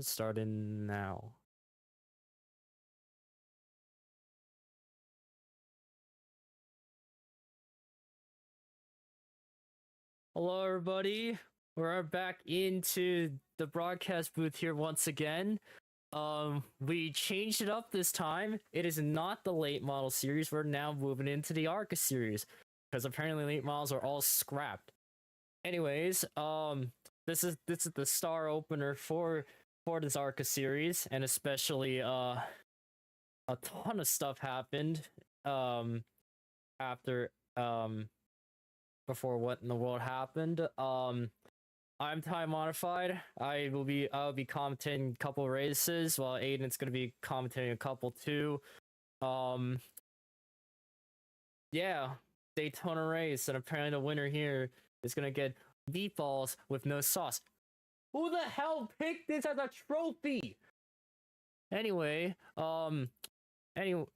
starting now. Hello, everybody. We're back into the broadcast booth here once again. We changed it up this time. It is not the late model series. We're now moving into the RoARCA series because apparently late models are all scrapped. Anyways, this is the star opener for this RoARCA series, and especially a ton of stuff happened after before what in the world happened. I'm time modified. I'll be commentating a couple races, while Aiden's gonna be commentating a couple too. Yeah, Daytona race, and apparently the winner here is gonna get meatballs with no sauce. Who the hell picked this as a trophy? Anyway, anywho,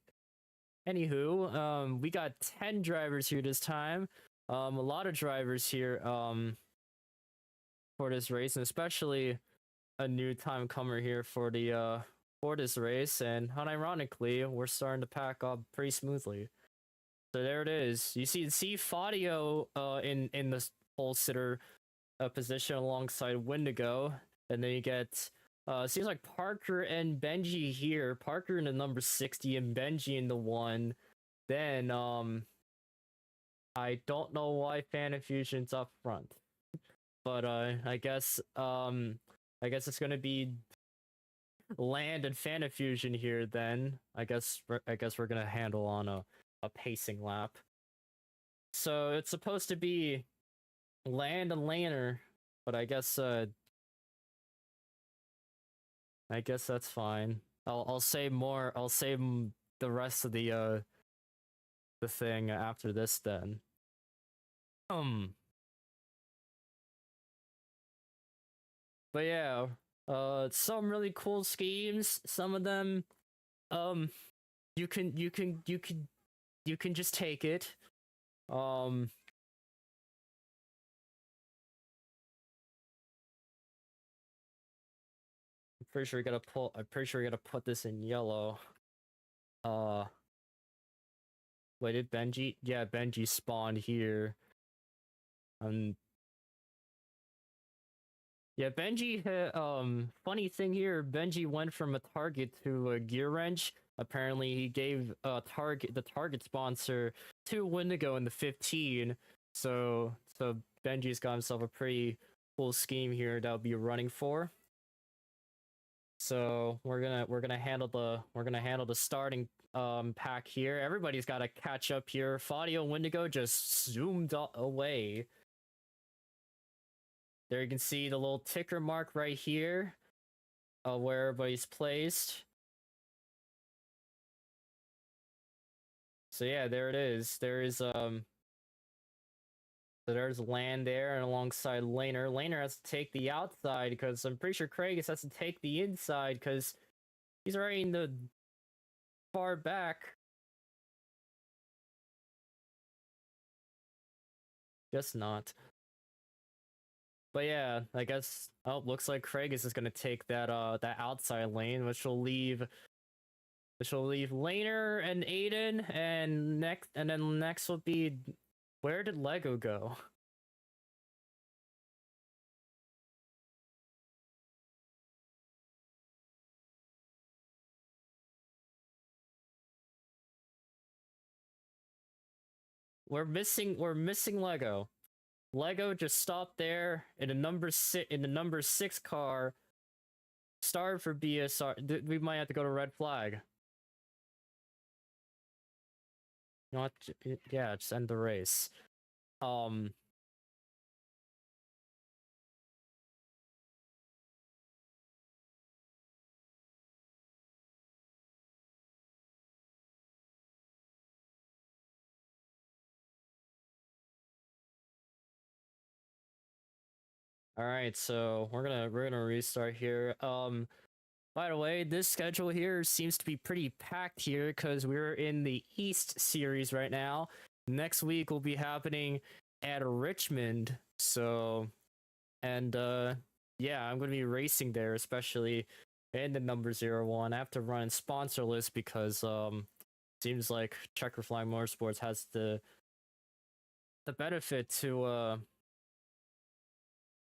we got 10 drivers here this time. A lot of drivers here, for this race, and especially a new time comer here for the for this race, and unironically, we're starting to pack up pretty smoothly. So there it is. You see Fadio in the pole sitter position alongside Wendigo, and then you get seems like Parker and Benji here. Parker in the number 60 and Benji in the 1. Then I don't know why Fan Infusion's up front, but I guess it's gonna be Land and Fan Infusion here. Then I guess we're gonna handle on a pacing lap. So it's supposed to be Land and Laner, but I guess that's fine. I'll say more. I'll save the rest of the thing after this then. But yeah, some really cool schemes. Some of them, you can just take it. I'm pretty sure we gotta put this in yellow. Wait, did Benji? Yeah, Benji spawned here. Yeah, Benji. Funny thing here, Benji went from a target to a gear wrench. Apparently, he gave the target sponsor to Wendigo in the 15. So Benji's got himself a pretty cool scheme here that'll be running for. So we're gonna handle the starting pack here. Everybody's got to catch up here. Fadio and Wendigo just zoomed away. There you can see the little ticker mark right here, where everybody's placed. So yeah, there it is. There's Land there, and alongside Laner. Laner has to take the outside because I'm pretty sure Craig has to take the inside because he's already in the far back. Guess not. But yeah, I guess looks like Craig is just gonna take that outside lane, which will leave Laner and Aiden, and then next will be, where did Lego go? We're missing Lego. Lego just stopped there in the number 6 car. Started for BSR. We might have to go to red flag. You know what? Yeah, just end the race. All right, so we're gonna restart here. By the way, this schedule here seems to be pretty packed here because we're in the East series right now. Next week will be happening at Richmond. So, and yeah, I'm gonna be racing there, especially in the number 01. I have to run sponsorless because seems like Checker Flying Motorsports has the benefit to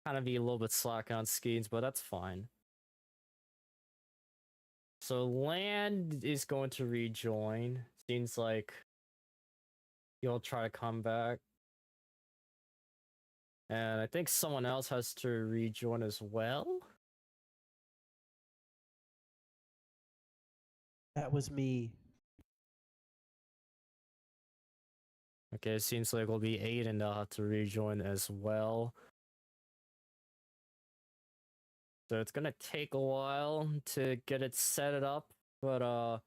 kind of be a little bit slack on skis, but that's fine. So Land is going to rejoin. Seems like he'll try to come back. And I think someone else has to rejoin as well. That was me. Okay, it seems like it'll be Aiden that'll have to rejoin as well. So it's gonna take a while to get it set up, but we'll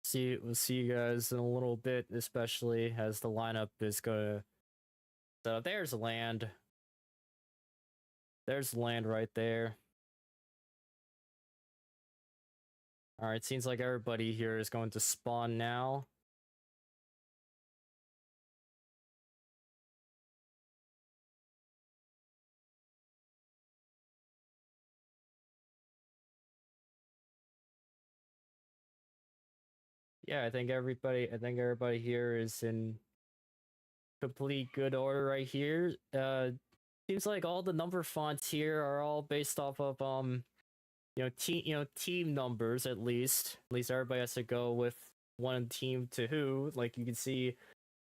see you guys in a little bit, especially as the lineup is gonna. So there's Land. There's Land right there. Alright, seems like everybody here is going to spawn now. Yeah, I think everybody here is in complete good order right here. Seems like all the number fonts here are all based off of team numbers at least. At least everybody has to go with one team to who. Like you can see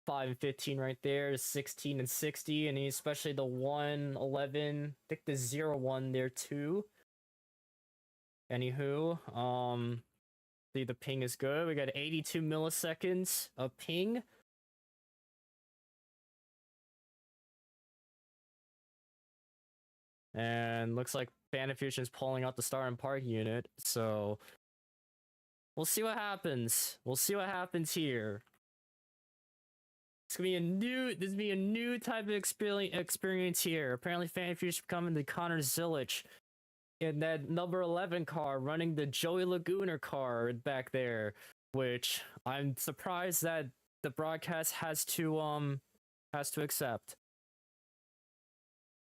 5 and 15 right there, 16 and 60, and especially the 111. I think the 01 there too. Anywho, see the ping is good. We got 82 milliseconds of ping. And looks like Bandifusion's pulling out the Star and Park unit, so we'll see what happens. We'll see what happens here. It's gonna be a new type of experience here. Apparently, Bandifusion becoming the Connor Zilich in that number 11 car, running the Joey Laguna car back there, which I'm surprised that the broadcast has to accept.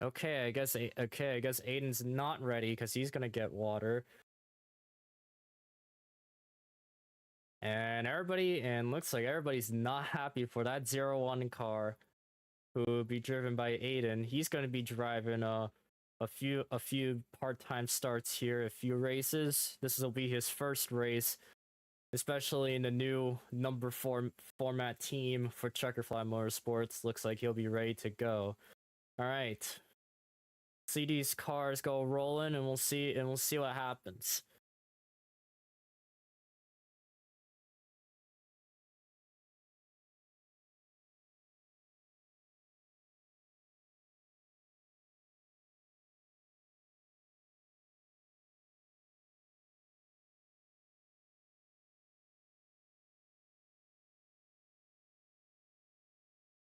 Okay, I guess Aiden's not ready because he's gonna get water. And looks like everybody's not happy for that 01 car who will be driven by Aiden. He's gonna be driving a few part-time starts here, a few races. This will be his first race, especially in the new number 4 format team for Checkerfly Motorsports. Looks like he'll be ready to go. All right. See these cars go rolling, and we'll see what happens.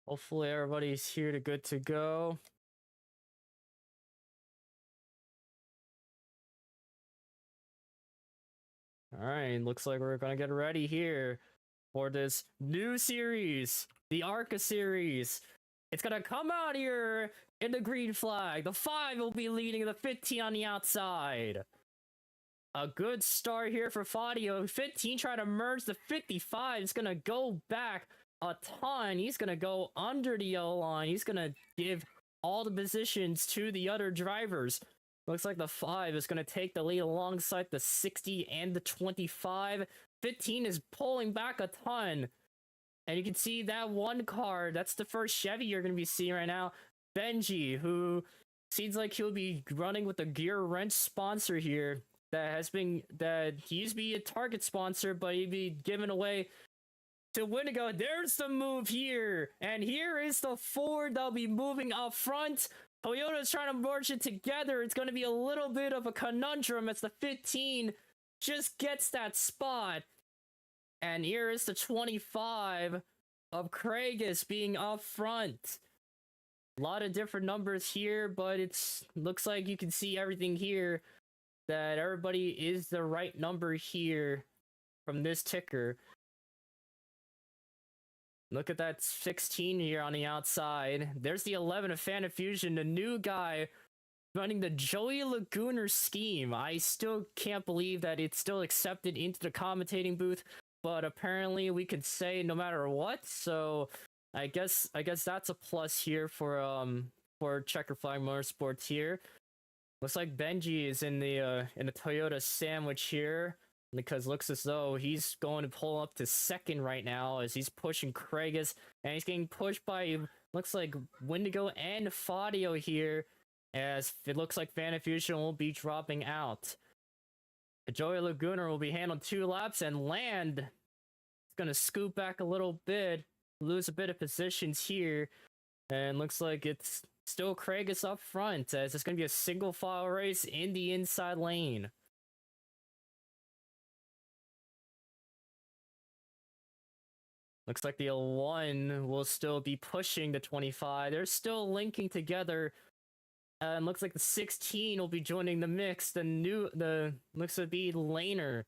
Hopefully everybody's here to good to go. All right, looks like we're gonna get ready here for this new series, the RoARCA series. It's gonna come out here in the green flag. The 5 will be leading the 15 on the outside. A good start here for Fadio. 15 trying to merge the 55. Is gonna go back a ton. He's gonna go under the yellow line. He's gonna give all the positions to the other drivers. Looks like the 5 is going to take the lead alongside the 60 and the 25. 15 is pulling back a ton. And you can see that one car, that's the first Chevy you're going to be seeing right now. Benji, who seems like he'll be running with a gear wrench sponsor here. That he used to be a Target sponsor, but he'd be given away to Windigo. There's the move here. And here is the Ford that'll be moving up front. Toyota's trying to merge it together. It's going to be a little bit of a conundrum as the 15 just gets that spot. And here is the 25 of Craigus being up front. A lot of different numbers here, but looks like you can see everything here. That everybody is the right number here from this ticker. Look at that 16 here on the outside. There's the 11 of Bandifusion, the new guy running the Joey Lagooner scheme. I still can't believe that it's still accepted into the commentating booth, but apparently we could say no matter what. So I guess that's a plus here for Checker Flag Motorsports here. Looks like Benji is in the Toyota sandwich here, because looks as though he's going to pull up to second right now as he's pushing Craigus, and he's getting pushed by, looks like, Wendigo and Fadio here, as it looks like Fanafusion will be dropping out. Joey Lagooner will be handled 2 laps, and Land is going to scoot back a little bit, lose a bit of positions here, and looks like it's still Craigus up front, as it's going to be a single file race in the inside lane. Looks like the L1 will still be pushing the 25. They're still linking together. And looks like the 16 will be joining the mix. Looks to be Laner.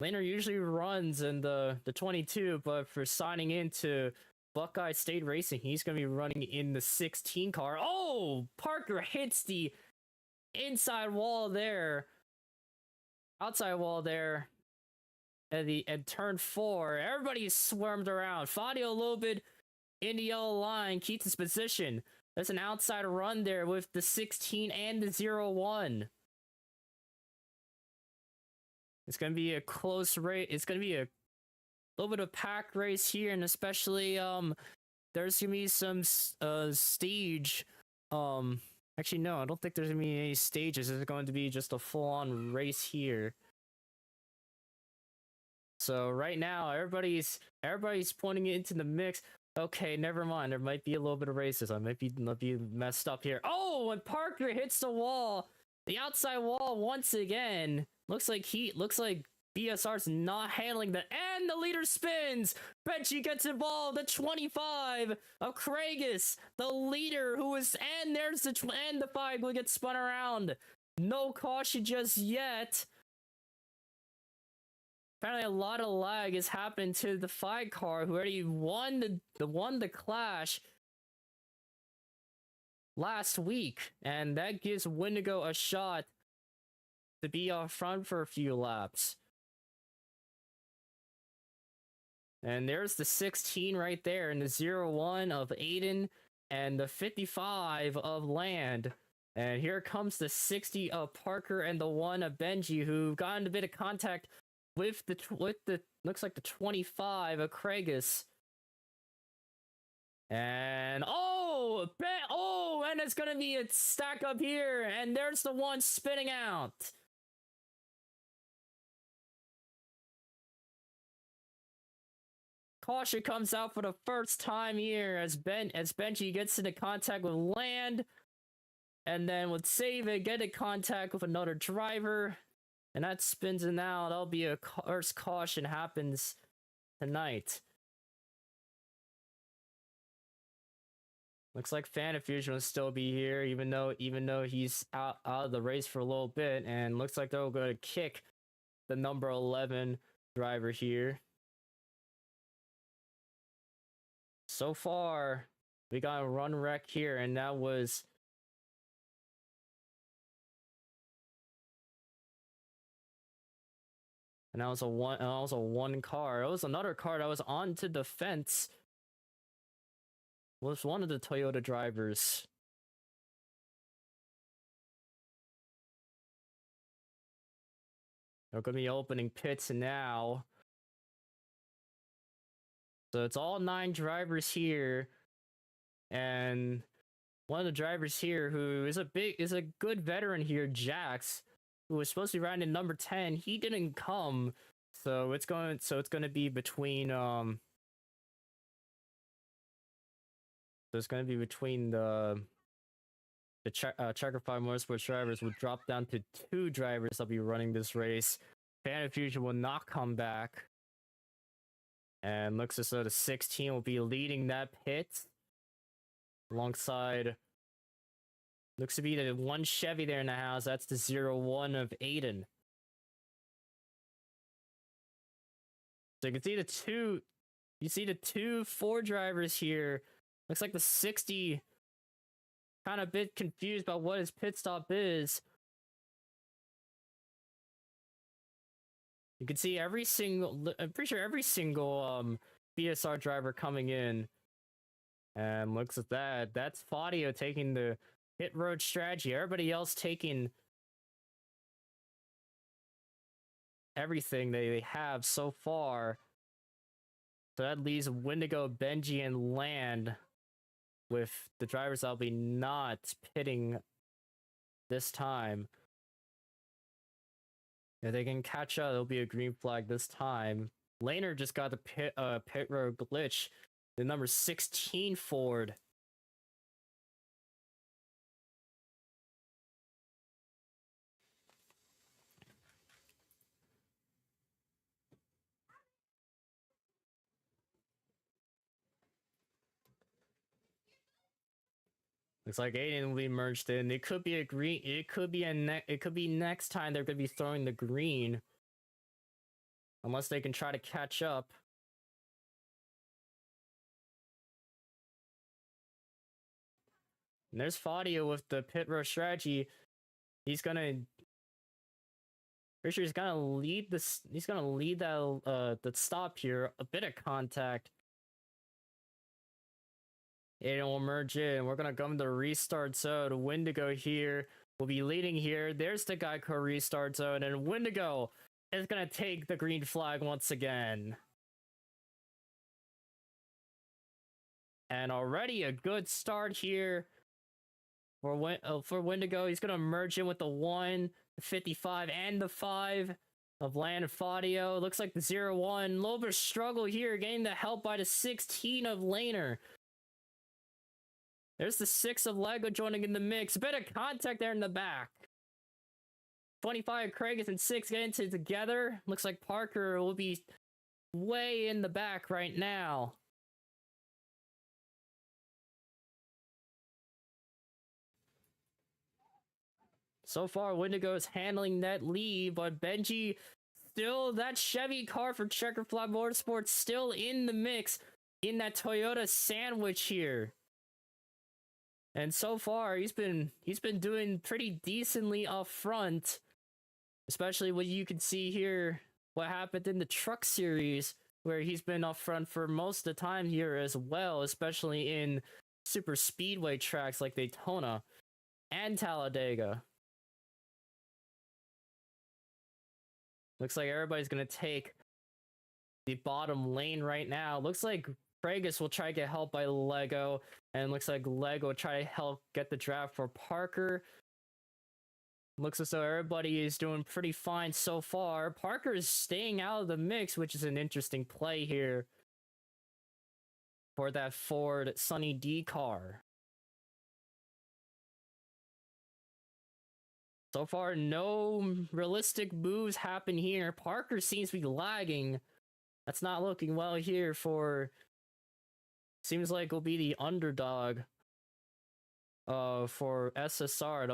Laner usually runs in the 22, but for signing into Buckeye State Racing, he's going to be running in the 16 car. Oh! Parker hits the inside wall there. Outside wall there. At turn 4, everybody swarmed around. Fadio a little bit in the yellow line, keeps his position. There's an outside run there with the 16 and the 01. It's going to be a close race. It's going to be a little bit of pack race here, and especially there's going to be some stage. Actually, no, I don't think there's going to be any stages. It's going to be just a full-on race here. So right now, everybody's pointing into the mix. Okay, never mind. There might be a little bit of racism. I might be messed up here. Oh, and Parker hits the wall, the outside wall once again. Looks like BSR's not handling that, and the leader spins. Benji gets involved. The 25 of Craigus, the leader, and there's the 5 will get spun around. No caution just yet. Apparently a lot of lag has happened to the 5 car, who already won the clash last week, and that gives Wendigo a shot to be off front for a few laps. And there's the 16 right there, and the 01 of Aiden, and the 55 of Land. And here comes the 60 of Parker and the 1 of Benji, who got in a bit of contact with the looks like the 25 of Craigus. And and it's gonna be a stack up here, and there's the 1 spinning out. Caution comes out for the first time here as Benji gets into contact with Land, and then with Save It, get in contact with another driver. And that spins it out. That'll be a first caution happens tonight. Looks like Fanafusion will still be here, even though he's out of the race for a little bit. And looks like they're going to kick the number 11 driver here. So far, we got a run wreck here, and that was... And that was a one car. It was another car that was onto the fence. Was one of the Toyota drivers. They're gonna be opening pits now. So it's all 9 drivers here. And one of the drivers here who is a good veteran here, Jax, who was supposed to be riding in number 10, he didn't come, so it's going to be between the Checker Flag Motorsports drivers will drop down to 2 drivers that'll be running this race. Fanafusion will not come back, and looks as though the 16 will be leading that pit alongside. Looks to be the 1 Chevy there in the house. That's the 01 of Aiden. So you can see the two 4 drivers here. Looks like the 60 kind of a bit confused about what his pit stop is. You can see I'm pretty sure every single BSR driver coming in. And looks at that. That's Faudio taking the pit road strategy. Everybody else taking everything they have so far. So that leaves Wendigo, Benji, and Land with the drivers that'll be not pitting this time. If they can catch up, there'll be a green flag this time. Laner just got the pit road glitch. The number 16 Ford. Looks like Aiden will be merged in. It could be a green. It could be next time they're gonna be throwing the green, unless they can try to catch up. And there's Faudio with the pit road strategy. He's gonna. Pretty sure he's gonna lead this. He's gonna lead that stop here. A bit of contact. Aiden will merge in. We're gonna come to the restart zone. Wendigo here will be leading here. There's the Geico restart zone, and Wendigo is gonna take the green flag once again. And already a good start here for Wendigo. He's gonna merge in with the 1, the 55, and the 5 of Land and Faudio. Looks like the 0-1. Little bit of struggle here, getting the help by the 16 of Laner. There's the 6 of Lego joining in the mix. A bit of contact there in the back. 25 Kragus and 6 getting together. Looks like Parker will be way in the back right now. So far, Wendigo is handling that lead, but Benji still, that Chevy car for Checkerfly Motorsports still in the mix in that Toyota sandwich here. And so far, he's been doing pretty decently up front, especially what you can see here, what happened in the truck series, where he's been up front for most of the time here as well, especially in super speedway tracks like Daytona and Talladega. Looks like everybody's gonna take the bottom lane right now. Looks like Kragus will try to get help by Lego, and looks like Lego will try to help get the draft for Parker. Looks as though everybody is doing pretty fine so far. Parker is staying out of the mix, which is an interesting play here for that Ford Sunny D car. So far, no realistic moves happen here. Parker seems to be lagging. That's not looking well here for... Seems like it'll be the underdog for SSR.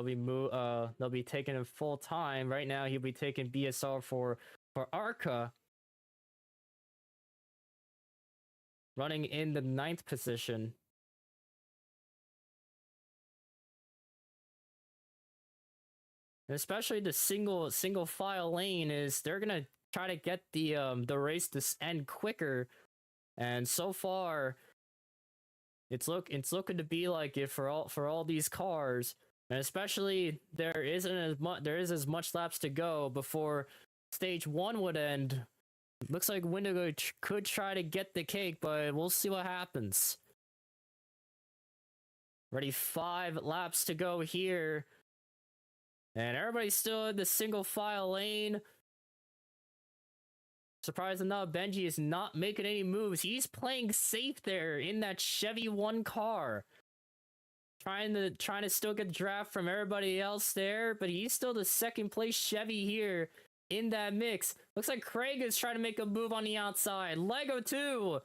They'll be taking him full time. Right now he'll be taking BSR for RoARCA. Running in the 9th position. And especially the single file lane is they're gonna try to get the race to end quicker. And so far, it's looking to be like it for all these cars, and especially there is as much laps to go before stage 1 would end. Looks like Wendigo could try to get the cake, but we'll see what happens. Already 5 laps to go here, and everybody's still in the single file lane. Surprisingly enough, Benji is not making any moves. He's playing safe there in that Chevy 1 car. Trying to still get the draft from everybody else there, but he's still the 2nd place Chevy here in that mix. Looks like Craig is trying to make a move on the outside. Lego too.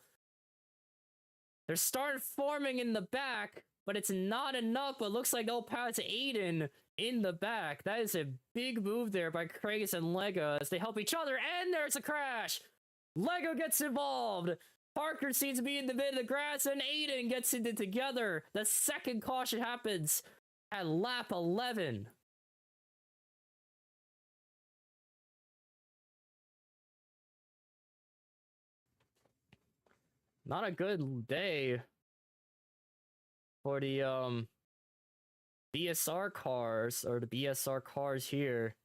They're starting forming in the back, but it's not enough. But looks like they'll pass Aiden in the back. That is a big move there by Kragus and Lego as they help each other, and there's a crash! Lego gets involved! Parker seems to be in the bit of the grass, and Aiden gets into together. The 2nd caution happens at lap 11. Not a good day for the BSR cars, or the BSR cars here.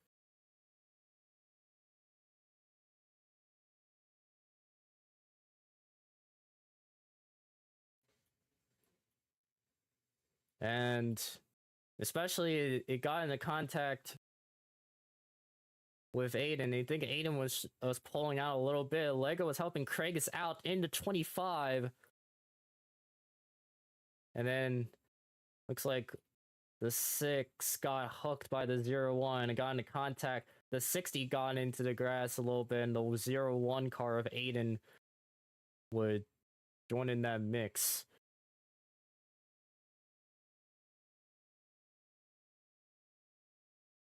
And especially it got into contact with Aiden. I think Aiden was pulling out a little bit. Lego was helping Craigus out into 25. And then looks like the 6 got hooked by the 0-1 and got into contact. The 60 got into the grass a little bit, and the 0-1 car of Aiden would join in that mix.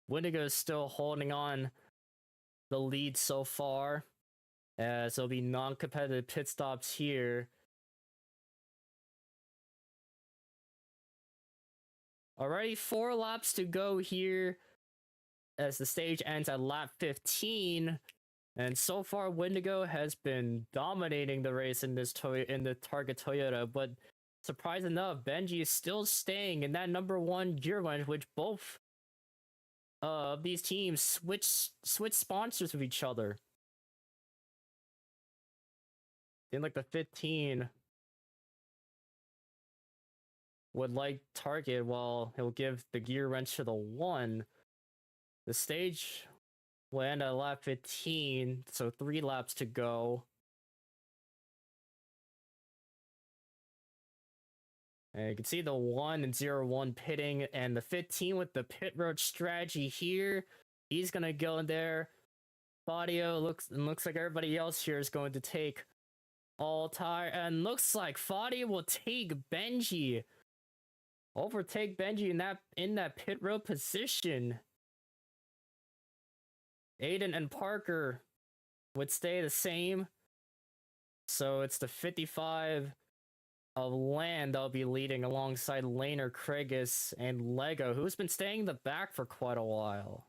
Windigo is still holding on the lead so far, as there'll be non-competitive pit stops here. Already 4 laps to go here as the stage ends at lap 15. And so far, Windigo has been dominating the race in this in the target Toyota, but surprising enough, Benji is still staying in that number 1 gear range, which both of these teams switch sponsors with each other. In like the 15 would like target, while he'll give the gear wrench to the 1. The stage will end at lap 15, so 3 laps to go. And you can see the 1 and 0-1 pitting, and the 15 with the pit road strategy here. He's gonna go in there. Fadio looks like everybody else here is going to take all tire, and looks like Fadio will take Benji. Overtake Benji in that pit road position. Aiden and Parker would stay the same. So it's the 55 of Land that'll be leading alongside Laner, Craigus, and Lego, who's been staying in the back for quite a while.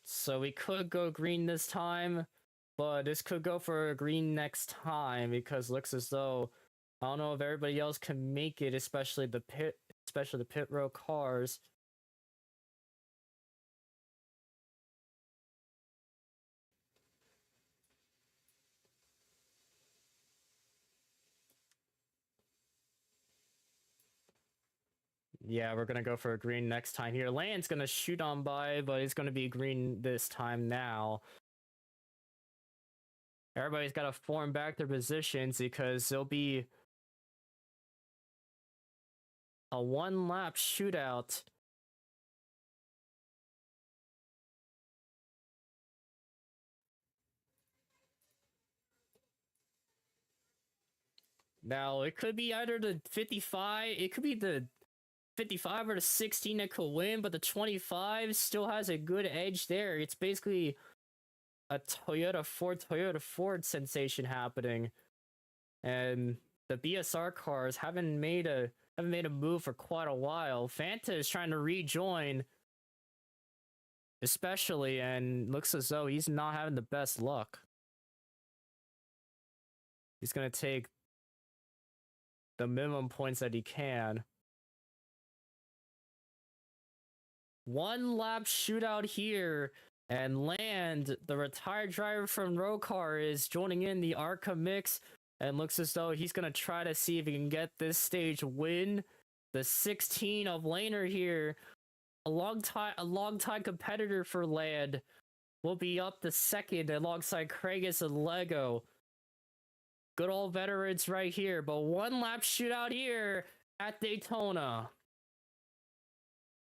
So we could go green this time, but this could go for a green next time, because it looks as though, I don't know if everybody else can make it, especially the pit row cars. Yeah, we're gonna go for a green next time here. Land's gonna shoot on by, but it's gonna be green this time now. Everybody's gotta form back their positions, because there'll be a 1-lap shootout. Now, it could be either the 55, it could be the 55 or the 16 that could win, but the 25 still has a good edge there. It's basically a Toyota Ford sensation happening. And the BSR cars haven't made a move for quite a while. Fanta is trying to rejoin, especially, and looks as though he's not having the best luck. He's gonna take the minimum points that he can. 1-lap shootout here, and Land, the retired driver from RoARCA, is joining in the RoARCA mix, and looks as though he's gonna try to see if he can get this stage win. The 16 of Laner here, a long time competitor for Land, will be up to second alongside Craigus and Lego. Good old veterans right here, but 1-lap shootout here at Daytona.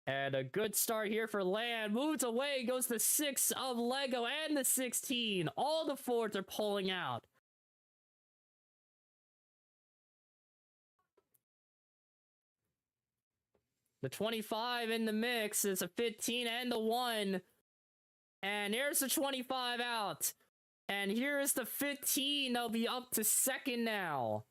And a good start here for Land. Moves away, goes the 6 of Lego and the 16. All the Fords are pulling out. The 25 in the mix is a 15 and the 1. And here's the 25 out. And here is the 15. They'll be up to second now.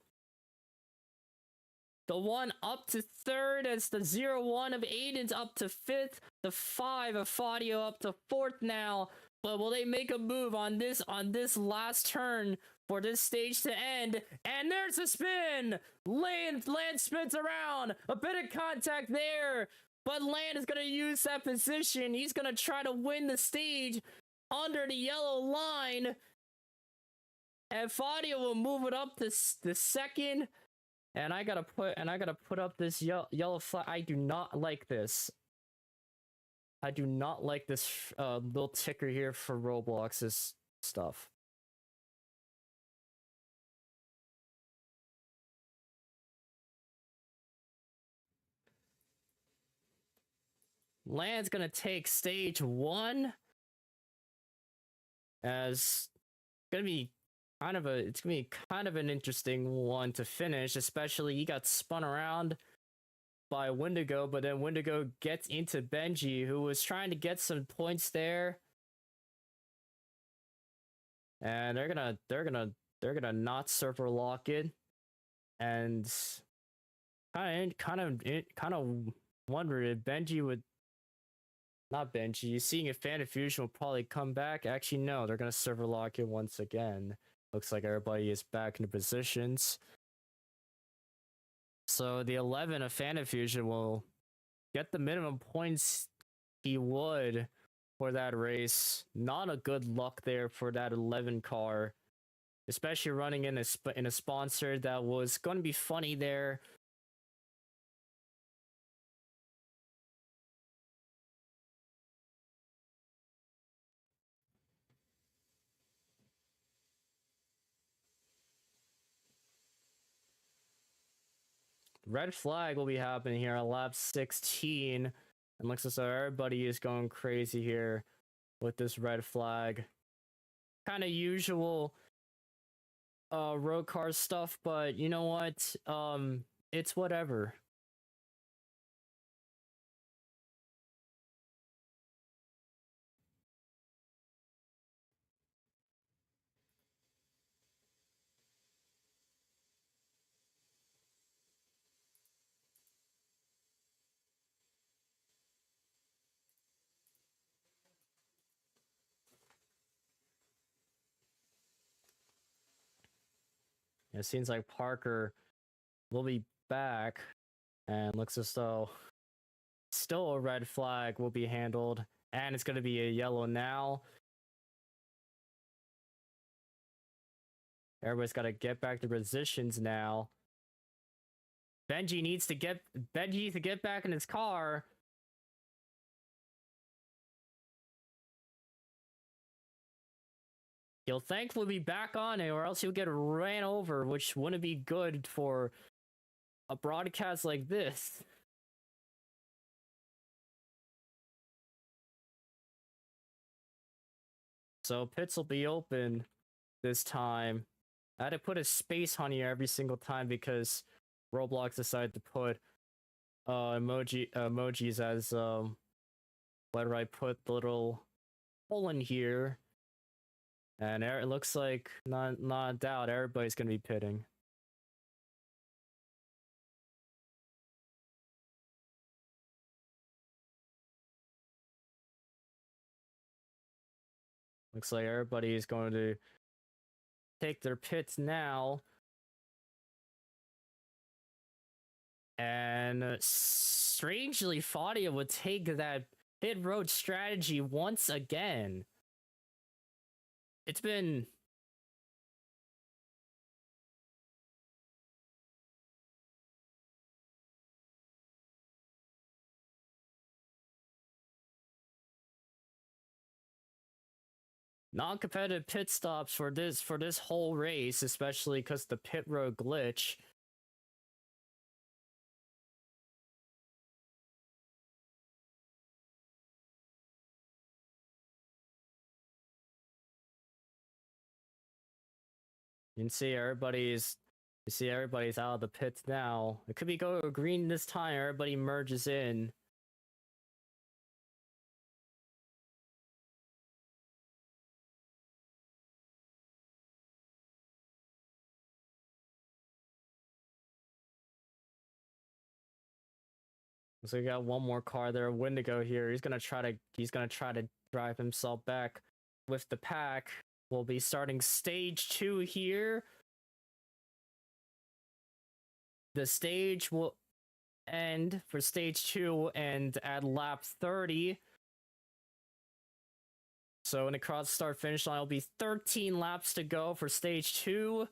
The 1 up to third as the 0-1 of Aiden's up to fifth. The 5 of Fadio up to fourth now. But will they make a move on this last turn for this stage to end? And there's a spin! Land spins around! A bit of contact there! But Land is going to use that position. He's going to try to win the stage under the yellow line. And Fadio will move it up to the second. And I gotta put up this yellow flag. I do not like this. I do not like this little ticker here for Roblox's stuff. Land's gonna take stage 1 as it's gonna be kind of an interesting one to finish, especially he got spun around by Wendigo, but then Wendigo gets into Benji, who was trying to get some points there. And they're gonna not server lock it. And kind of wondered if Benji would, not Benji, seeing if Fan Fusion will probably come back. Actually, no, they're gonna server lock it once again. Looks like everybody is back into positions. So the 11 of Fan Fusion will get the minimum points he would for that race. Not a good luck there for that 11 car, especially running in a sponsor that was going to be funny there. Red flag will be happening here on lap 16. And looks as though everybody is going crazy here with this red flag. Kind of usual road car stuff, but you know what? It's whatever. It seems like Parker will be back, and looks as though still a red flag will be handled, and it's going to be a yellow now. Everybody's got to get back to positions now. Benji needs to get back in his car. He'll thankfully be back on it, or else he'll get ran over, which wouldn't be good for a broadcast like this. So pits will be open this time. I had to put a space on here every single time because Roblox decided to put emojis as where I put the little hole in here. And it looks like, not a doubt, everybody's gonna be pitting. Looks like everybody is going to take their pits now. And strangely, Fadia would take that pit road strategy once again. It's been non-competitive pit stops for this whole race, especially because the pit road glitch. You can see everybody's out of the pits now. It could be go green this time. Everybody merges in. So we got one more car there, Wendigo here. He's gonna try to drive himself back with the pack. We'll be starting stage 2 here. The stage will end for stage 2 and at lap 30. So when the cross start finish line, it'll be 13 laps to go for stage 2.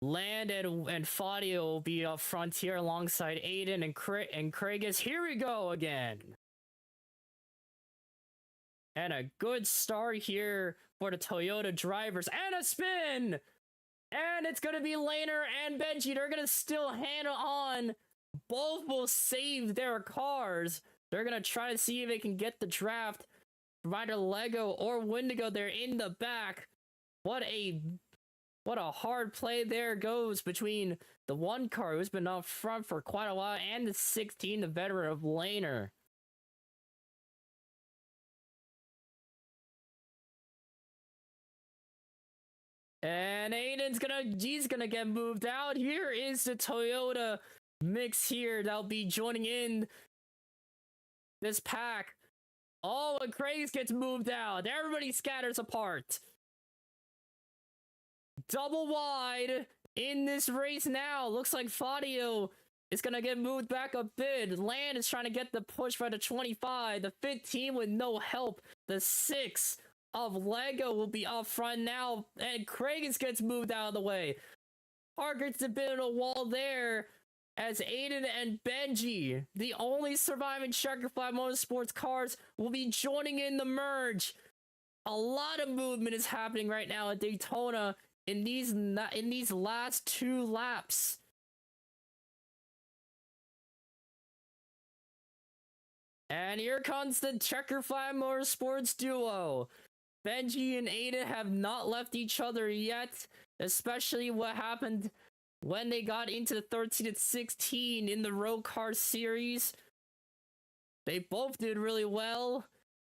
Land and Fadio will be up front here alongside Aiden and Craigus. Here we go again. And a good start here for the Toyota drivers. And a spin! And it's going to be Laner and Benji. They're going to still hang on. Both will save their cars. They're going to try to see if they can get the draft. Either Lego or Wendigo, they're in the back. What a hard play there goes between the one car who's been up front for quite a while and the 16, the veteran of Laner. And Aiden's gonna get moved out. Here is the Toyota mix here that'll be joining in this pack. Oh, and Craig gets moved out. Everybody scatters apart. Double wide in this race now. Looks like Fadio is gonna get moved back a bit. Land is trying to get the push by the 25. The 15 with no help. The 6 of Lego will be up front now, and Craigus gets moved out of the way. Parker's a bit of a wall there as Aiden and Benji, the only surviving Checkerfly Motorsports cars, will be joining in the merge. A lot of movement is happening right now at Daytona in these last 2 laps. And here comes the Checkerfly Motorsports duo. Benji and Aiden have not left each other yet, especially what happened when they got into the 13 and 16 in the RoARCA series. They both did really well,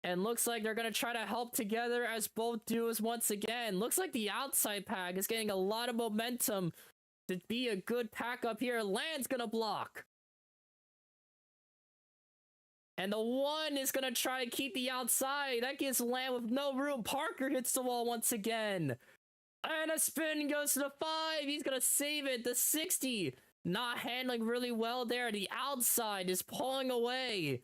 and looks like they're going to try to help together as both duos once again. Looks like the outside pack is getting a lot of momentum to be a good pack up here. Land's going to block. And the 1 is going to try to keep the outside. That gives Land with no room. Parker hits the wall once again. And a spin goes to the 5. He's going to save it. The 60 not handling really well there. The outside is pulling away.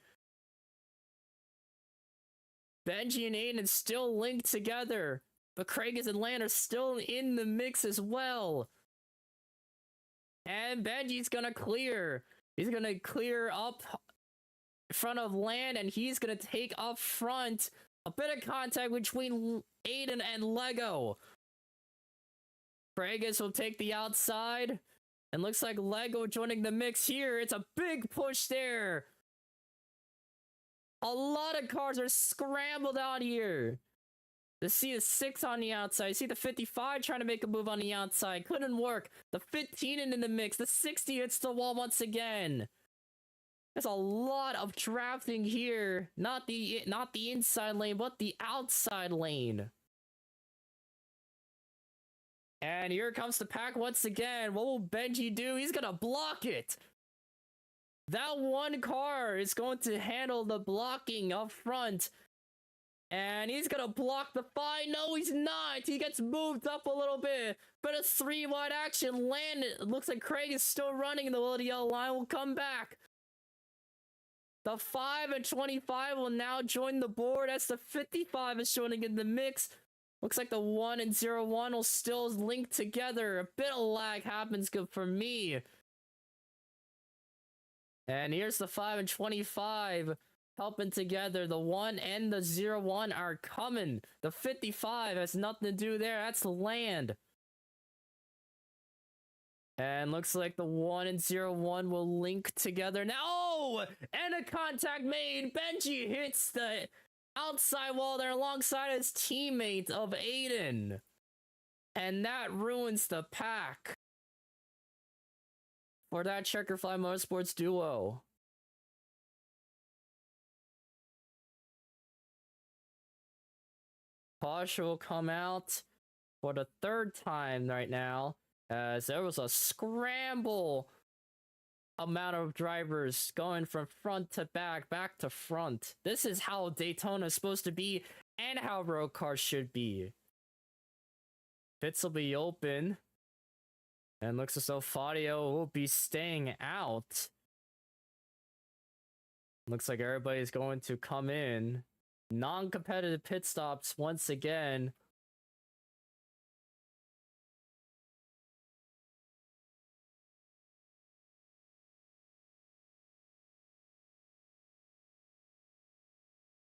Benji and Aiden still linked together. But Craigus and Land are still in the mix as well. And Benji's going to clear. He's going to clear up front of Land, and he's gonna take up front. A bit of contact between Aiden and Lego. Craigus will take the outside, and looks like Lego joining the mix here. It's a big push there. A lot of cars are scrambled out here. To see the 6 on the outside, see the 55 trying to make a move on the outside, couldn't work. The 15 in the mix, the 60 hits the wall once again. There's a lot of drafting here. Not the inside lane, but the outside lane. And here comes the pack once again. What will Benji do? He's gonna block it. That one car is going to handle the blocking up front. And he's gonna block the 5. No, he's not. He gets moved up a little bit. But a 3 wide action landed. It looks like Craig is still running. The little yellow line will come back. The 5 and 25 will now join the board as the 55 is joining in the mix. Looks like the 1 and 01 will still link together. A bit of lag happens, good for me. And here's the 5 and 25 helping together. The 1 and the 01 are coming. The 55 has nothing to do there. That's Land. And looks like the 1 and 01 will link together now. Oh! And a contact made. Benji hits the outside wall there alongside his teammate of Aiden. And that ruins the pack for that Checkerfly Motorsports duo. Pasha will come out for the 3rd time right now, as there was a scramble amount of drivers going from front to back, back to front. This is how Daytona is supposed to be and how road cars should be. Pits will be open. And looks as though Fabio will be staying out. Looks like everybody's going to come in. Non-competitive pit stops once again.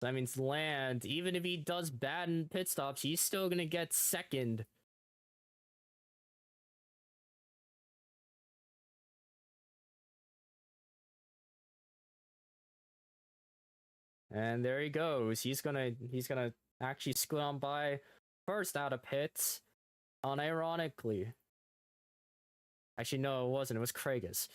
That means Land, even if he does bad in pit stops, he's still gonna get second. And there he goes. He's gonna actually scoot on by first out of pits. Unironically. Actually, no, it wasn't. It was Craigus.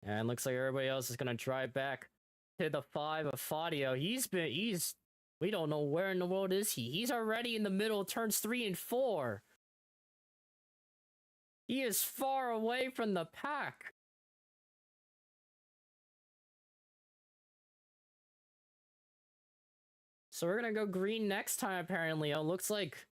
And looks like everybody else is gonna drive back to the 5 of Fabio. We don't know where in the world is he. He's already in the middle of turns 3 and 4. He is far away from the pack. So we're gonna go green next time, apparently. Oh, looks like...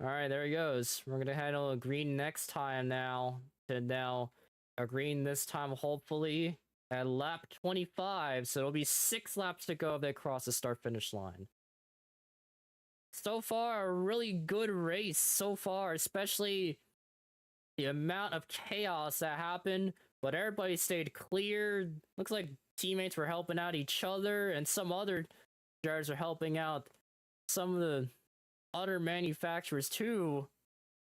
Alright, there he goes. We're gonna handle a green next time now. A green this time, hopefully, at lap 25. So it'll be 6 laps to go if they cross the start-finish line. So far, a really good race so far, especially the amount of chaos that happened, but everybody stayed clear. Looks like teammates were helping out each other, and some other drivers are helping out some of the other manufacturers too.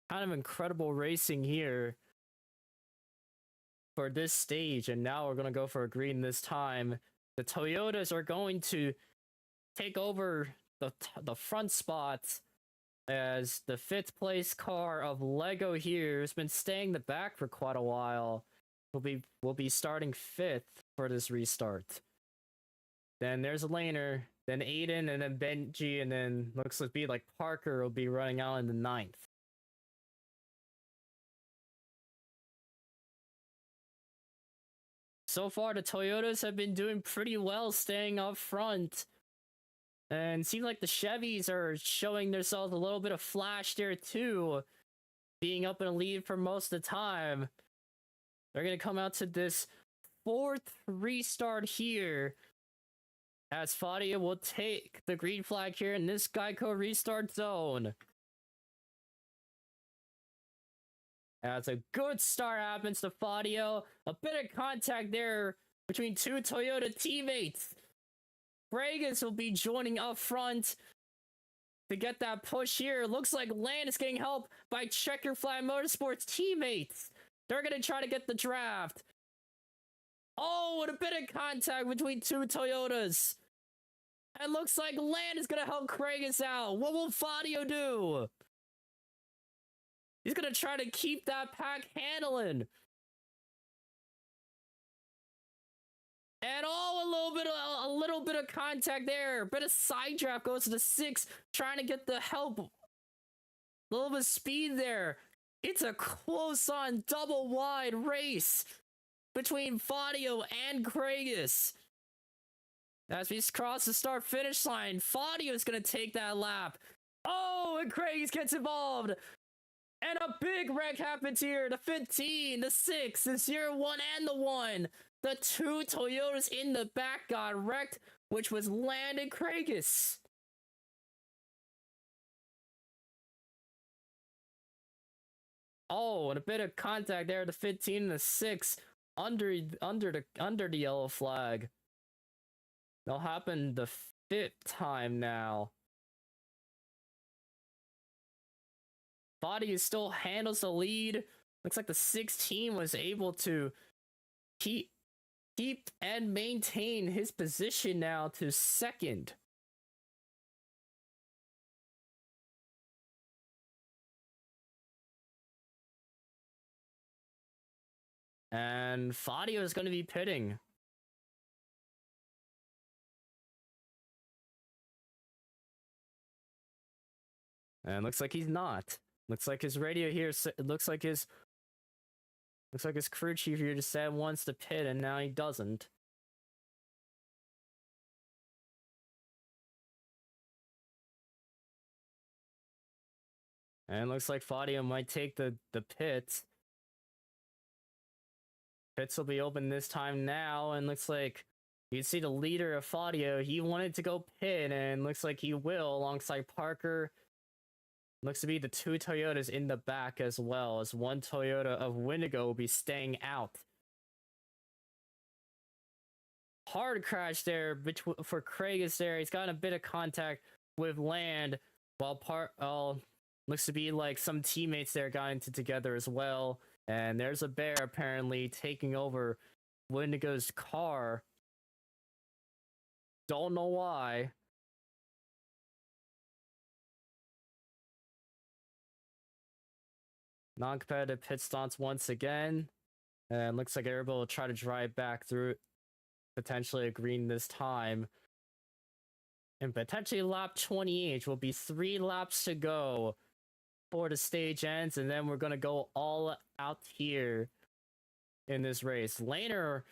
Kind of incredible racing here for this stage, and now we're gonna go for a green this time. The Toyotas are going to take over the front spots, as the 5th place car of Lego here has been staying in the back for quite a while. Will be starting 5th for this restart. Then there's a laner, then Aiden, and then Benji, and then looks to be like Parker will be running out in the 9th. So far, the Toyotas have been doing pretty well staying up front. And it seems like the Chevys are showing themselves a little bit of flash there too, being up in a lead for most of the time. They're going to come out to this 4th restart here, as Fabio will take the green flag here in this Geico restart zone. As a good start happens to Fabio, a bit of contact there between 2 Toyota teammates. Craigus will be joining up front to get that push here. Looks like Land is getting help by Checker Flag Motorsports teammates. They're going to try to get the draft. Oh, and a bit of contact between 2 Toyotas. And looks like Land is going to help Craigus out. What will Fabio do? He's going to try to keep that pack handling. And a little bit of contact there. A bit of side draft goes to the 6, trying to get the help. A little bit of speed there. It's a close-on double-wide race between Fabio and Craigus. As we cross the start-finish line, Fabio's going to take that lap. Oh, and Craigus gets involved. And a big wreck happens here. The 15, the 6, the 0, 1, and the 1. The 2 Toyotas in the back got wrecked, which was Land and Craigus. Oh, and a bit of contact there. The 15 and the 6 under the yellow flag. That'll happen the 5th time now. Body still handles the lead. Looks like the 16 was able to keep and maintain his position now to 2nd. And Fadio is going to be pitting. And looks like he's not. Looks like his radio here. Looks like his crew chief here just said wants to pit, and now he doesn't. And looks like Fadio might take the pits. Pits will be open this time now, and looks like you can see the leader of Fadio. He wanted to go pit, and looks like he will alongside Parker. Looks to be the two Toyotas in the back as well, as one Toyota of Wendigo will be staying out. Hard crash there for Craig is there. He's got a bit of contact with land, while looks to be like some teammates there got into together as well. And there's a bear apparently taking over Wendigo's car. Don't know why. Non-competitive pit stops once again. And looks like everybody will try to drive back through potentially a green this time. And potentially lap 28 will be 3 laps to go before the stage ends, and then we're gonna go all out here in this race. Laner,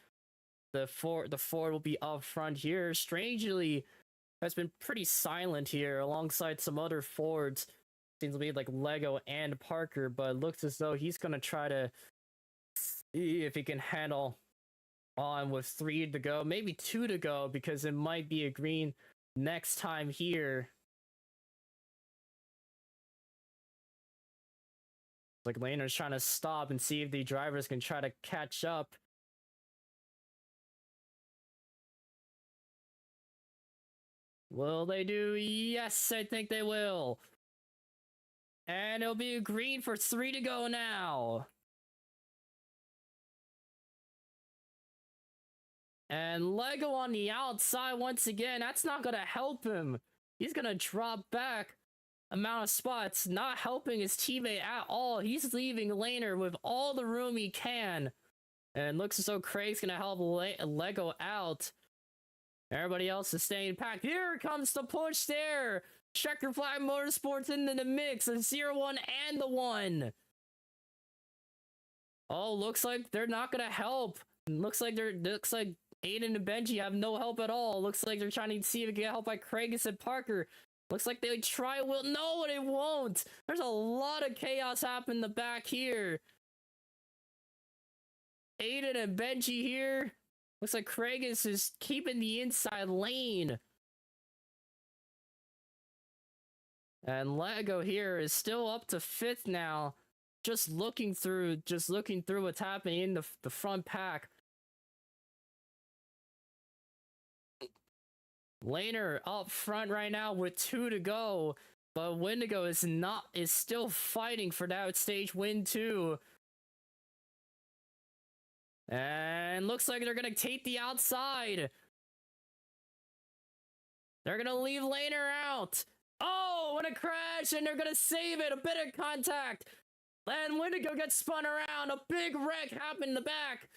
the Ford will be up front here. Strangely, has been pretty silent here alongside some other Fords. Seems to be like Lego and Parker, but it looks as though he's gonna try to see if he can handle on with 3 to go, maybe 2 to go, because it might be a green next time here. Like Laner's trying to stop and see if the drivers can try to catch up. Will they do? Yes, I think they will. And it'll be a green for 3 to go now. And Lego on the outside once again. That's not going to help him. He's going to drop back amount of spots, not helping his teammate at all. He's leaving Laner with all the room he can. And looks as though Craig's going to help Lego out. Everybody else is staying packed. Here comes the push there. Checker Flag Motorsports into the mix. The 0-1 and the 1. Oh, looks like they're not going to help. Looks like Aiden and Benji have no help at all. Looks like they're trying to see if they can get help by Craig and Parker. Looks like they try will. No, they won't. There's a lot of chaos happening in the back here. Aiden and Benji here. Looks like Craig is just keeping the inside lane. And Lego here is still up to 5th now. Just looking through what's happening in the front pack. Laner up front right now with 2 to go, but Wendigo is still fighting for that stage win too. And looks like they're gonna take the outside. They're gonna leave Laner out. Oh, what a crash, and they're gonna save it. A bit of contact. And Wendigo gets spun around. A big wreck happened in the back.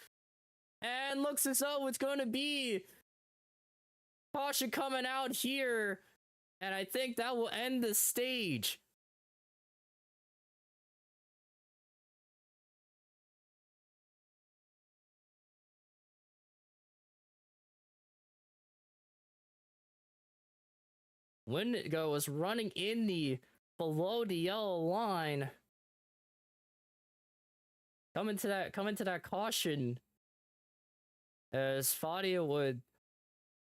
And looks as though it's gonna be caution coming out here, and I think that will end the stage. Wendigo was running in below the yellow line. Coming to that caution, as Fadio would.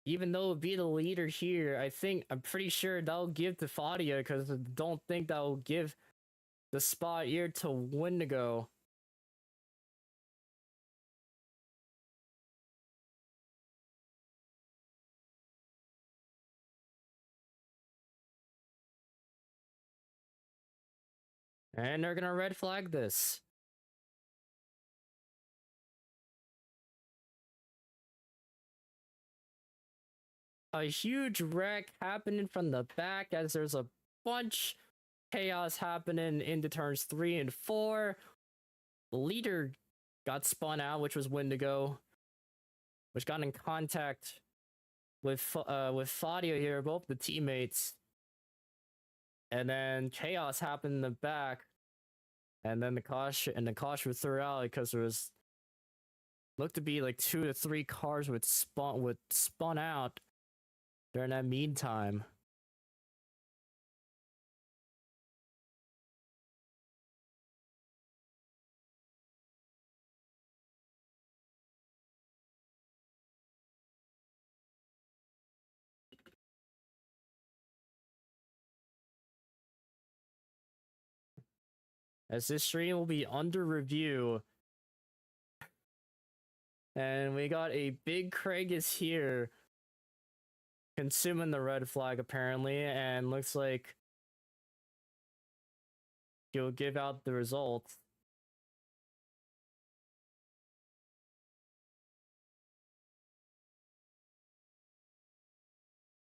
Even though it would be the leader here, I'm pretty sure that'll give to Fadio, because I don't think that will give the spot here to Wendigo. And they're gonna red flag this. A huge wreck happening from the back, as there's a bunch chaos happening into turns 3 and 4. The leader got spun out, which was Wendigo, which got in contact with Fadio here, both the teammates. And then chaos happened in the back, and then the caution was thrown out because there was looked to be like 2 to 3 cars would spun out during that meantime. As this stream will be under review. And we got a big Craig is here consuming the red flag apparently, and looks like he'll give out the results.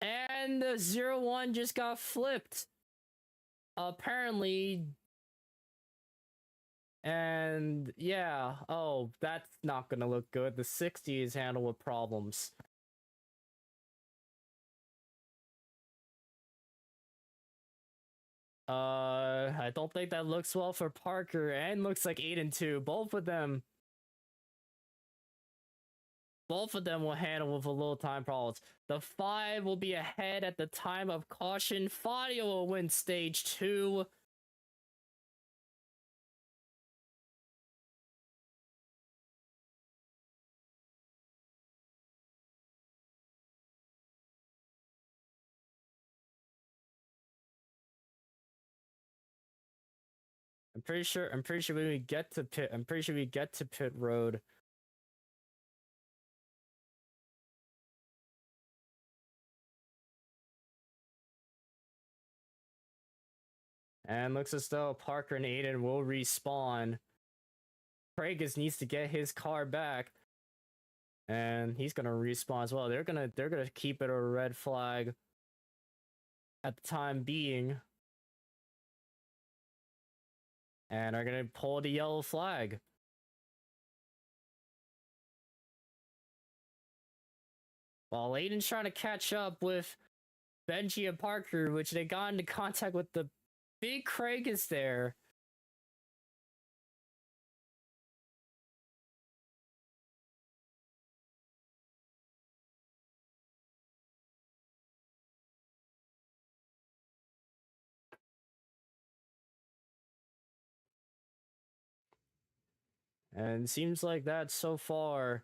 And the 0-1 just got flipped. Apparently. And yeah, oh, that's not gonna look good. The 60 is handled with problems. I don't think that looks well for Parker, and looks like 8-2. Both of them will handle with a little time problems. The 5 will be ahead at the time of caution. Fadio will win stage 2. I'm pretty sure when we get to pit road. And looks as though Parker and Aiden will respawn. Pragus needs to get his car back. And he's gonna respawn as well. They're gonna keep it a red flag at the time being. And are gonna pull the yellow flag. While Aiden's trying to catch up with Benji and Parker, which they got into contact with the big Craig is there. And seems like that so far.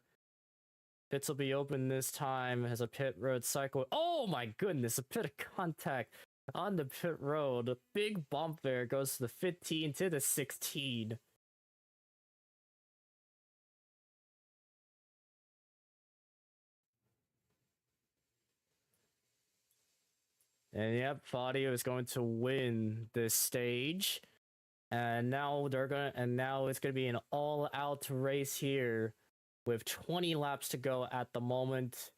Pits will be open this time as a pit road cycle. Oh my goodness, a pit of contact on the pit road. A big bump there goes to the 15 to the 16. And yep, Fadio is going to win this stage. And now it's gonna be an all-out race here with 20 laps to go at the moment.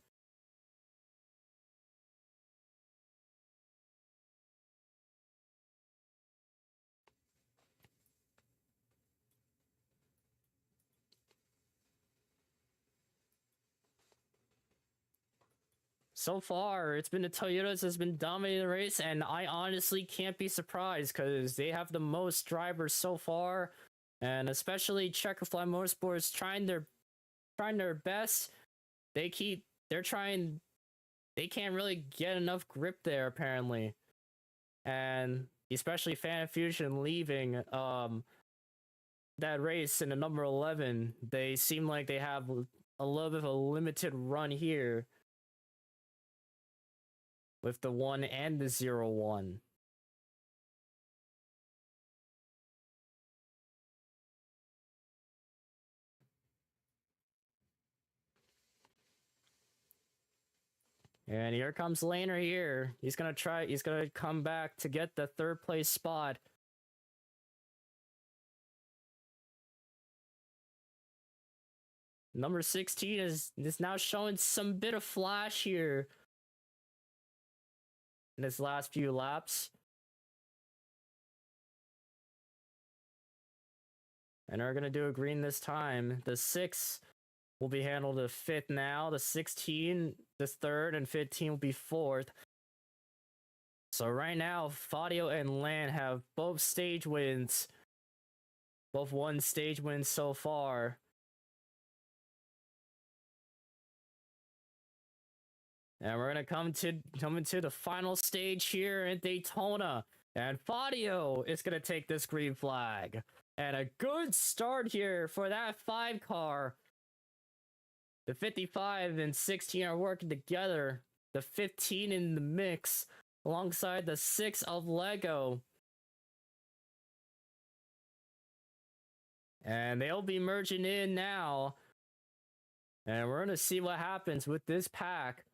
So far, it's been the Toyotas has been dominating the race, and I honestly can't be surprised because they have the most drivers so far, and especially Checkerfly Motorsports trying their best. They can't really get enough grip there apparently, and especially Fan Fusion leaving that race in the number 11. They seem like they have a little bit of a limited run here. With the 1 and the 0-1. And here comes Laner here. He's gonna come back to get the 3rd place spot. Number 16 is now showing some bit of flash here in his last few laps. And are going to do a green this time. The 6 will be handled to 5th now. The 16, the 3rd, and 15 will be 4th. So right now, Fadio and Lan have both stage wins. Both one stage win so far. And we're gonna come into the final stage here in Daytona. And Fadio is gonna take this green flag. And a good start here for that 5 car. The 55 and 16 are working together. The 15 in the mix alongside the 6 of Lego. And they'll be merging in now. And we're gonna see what happens with this pack.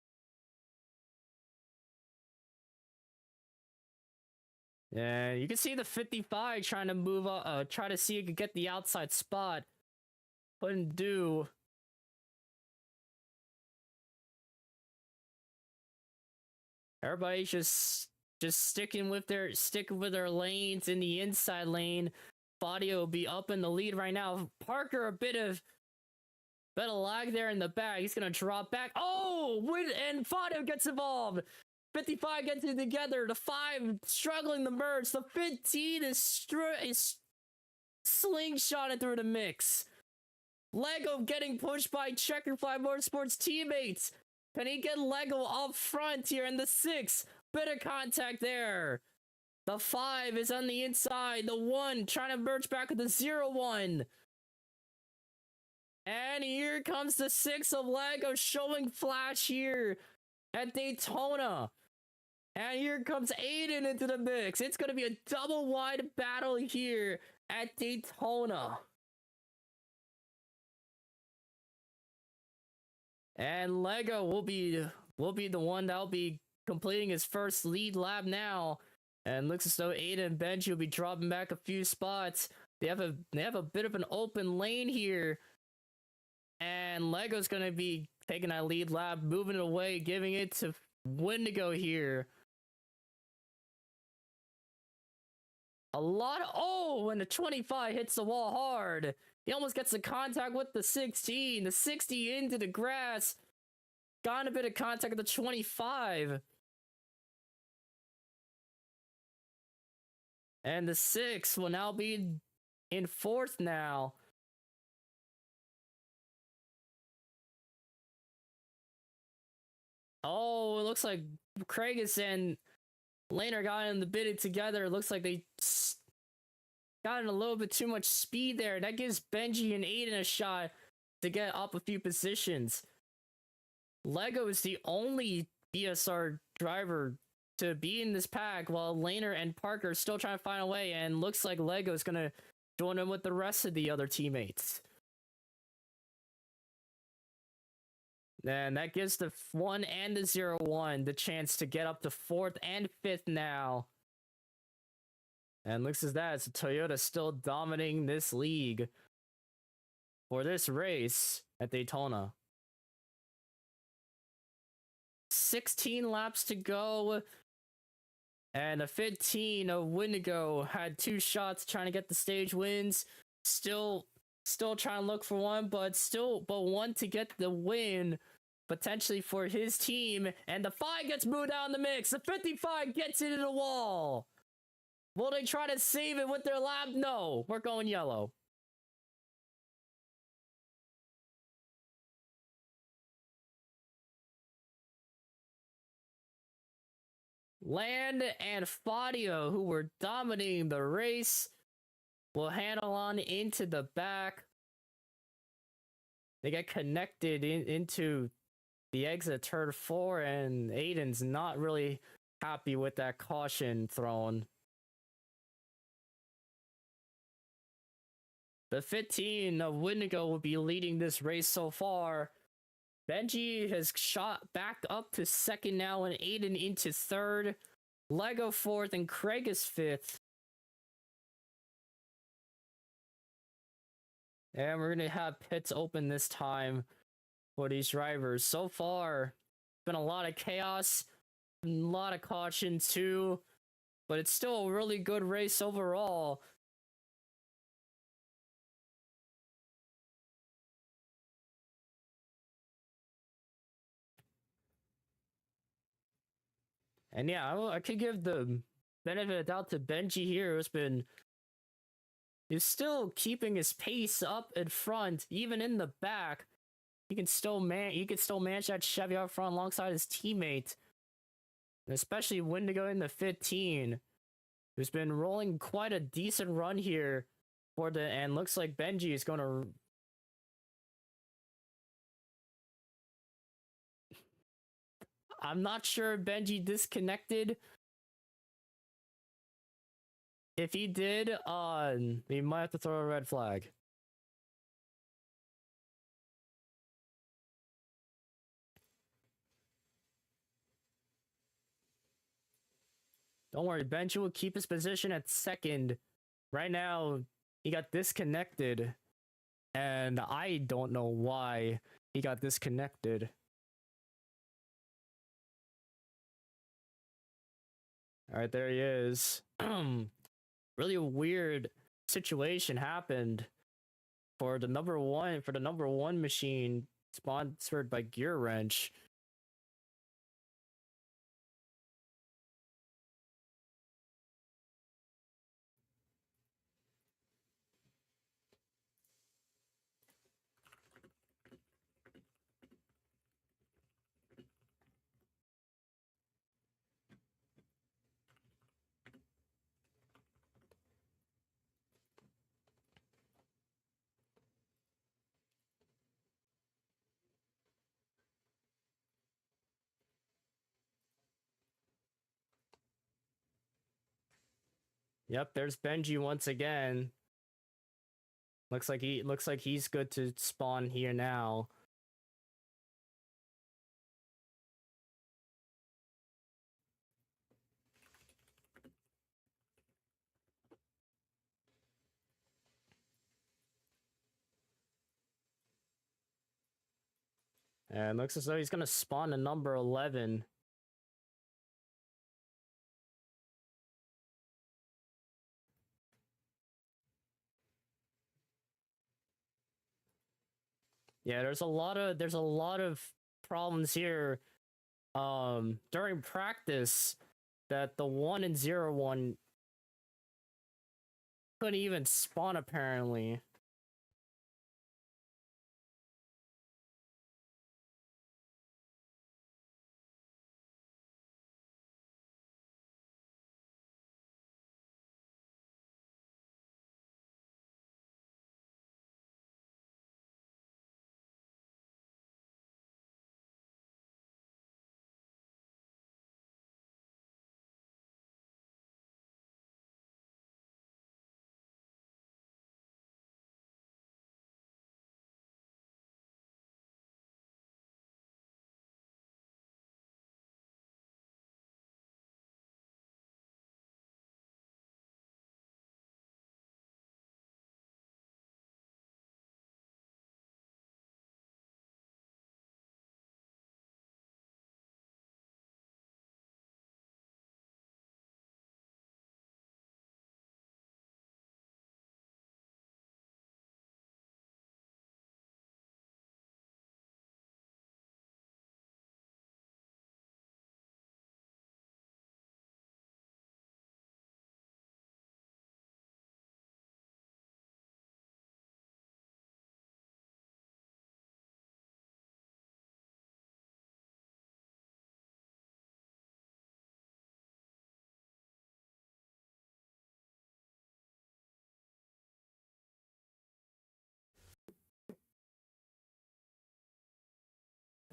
And you can see the 55 trying to move up, try to see if he could get the outside spot. Couldn't do. Everybody's just sticking with their lanes in the inside lane. Fadio will be up in the lead right now. Parker a bit of lag there in the back. He's gonna drop back. Oh, and Fadio gets involved. 55 gets it together. The 5 struggling to merge. The 15 is slingshotted through the mix. Lego getting pushed by Checkerfly Motorsports teammates. Can he get Lego up front here in the 6? Bit of contact there. The 5 is on the inside. The 1 trying to merge back with the 0-1. And here comes the 6 of Lego showing flash here at Daytona. And here comes Aiden into the mix. It's going to be a double wide battle here at Daytona. And Lego will be the one that'll be completing his first lead lap now. And looks as though Aiden and Benji will be dropping back a few spots. They have a bit of an open lane here. And Lego's going to be taking that lead lap, moving it away, giving it to Wendigo here. When the 25 hits the wall hard. He almost gets the contact with the 16. The 60 into the grass. Got a bit of contact with the 25. And the 6 will now be in 4th now. Oh, it looks like Craigus and Laner got in the bit together. It looks like they got in a little bit too much speed there. That gives Benji and Aiden a shot to get up a few positions. Lego is the only BSR driver to be in this pack, while Laner and Parker are still trying to find a way, and looks like Lego is going to join in with the rest of the other teammates. And that gives the 1 and the 0-1 the chance to get up to 4th and 5th now. And looks as that as Toyota still dominating this league for this race at Daytona. 16 laps to go. And a 15 of Wendigo had 2 shots trying to get the stage wins. Still trying to look for one, but one to get the win potentially for his team. And the 5 gets moved out in the mix. The 55 gets into the wall. Will they try to save it with their lap? No, we're going yellow. Land and Fadio, who were dominating the race, will handle on into the back. They get connected into the exit turn 4, and Aiden's not really happy with that caution thrown. The 15 of Wendigo will be leading this race so far. Benji has shot back up to 2nd now, and Aiden into 3rd. Lego 4th, and Craig is 5th. And we're going to have pits open this time for these drivers. So far, been a lot of chaos, a lot of caution too, but it's still a really good race overall. And yeah, I could give the benefit of the doubt to Benji here, who's still keeping his pace up in front, even in the back. He can still manage that Chevy out front alongside his teammate, and especially Wendigo in the 15, who's been rolling quite a decent run here and looks like Benji is going to. I'm not sure if Benji disconnected. If he did, he might have to throw a red flag. Don't worry, Benji will keep his position at second. Right now, he got disconnected, and I don't know why he got disconnected. All right, there he is. Really weird situation happened for the number one machine sponsored by Gear Wrench. Yep, there's Benji once again. Looks like he's good to spawn here now. And looks as though he's gonna spawn a number 11. Yeah, there's a lot of problems here during practice that the 1 and 0 one couldn't even spawn apparently.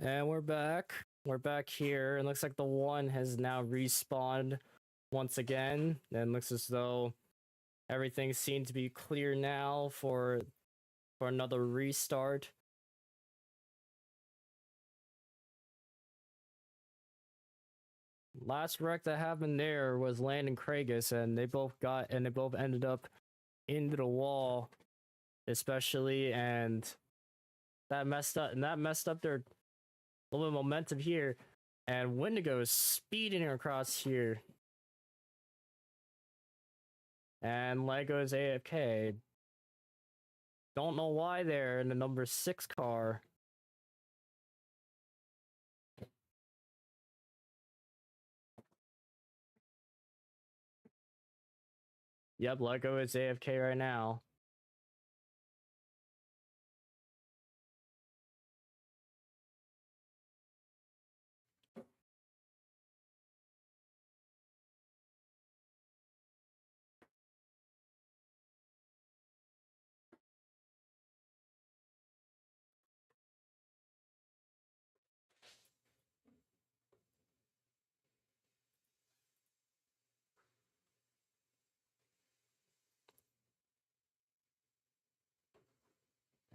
And we're back. We're back here, and looks like the 1 has now respawned once again. And looks as though everything seems to be clear now for another restart. Last wreck that happened there was Landon Kragus, and they both ended up into the wall, especially, and that messed up their little bit of momentum here. And Wendigo is speeding across here. And Lego's AFK. Don't know why they're in the number 6 car. Yep, Lego is AFK right now.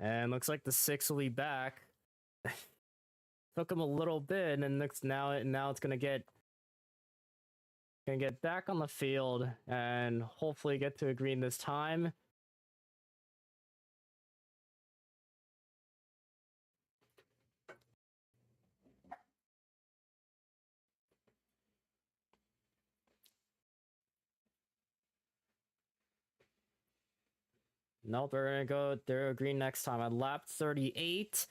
And looks like the 6 will be back. Took him a little bit, and now it's gonna get back on the field and hopefully get to a green this time. Nope, they're green next time at lap 38.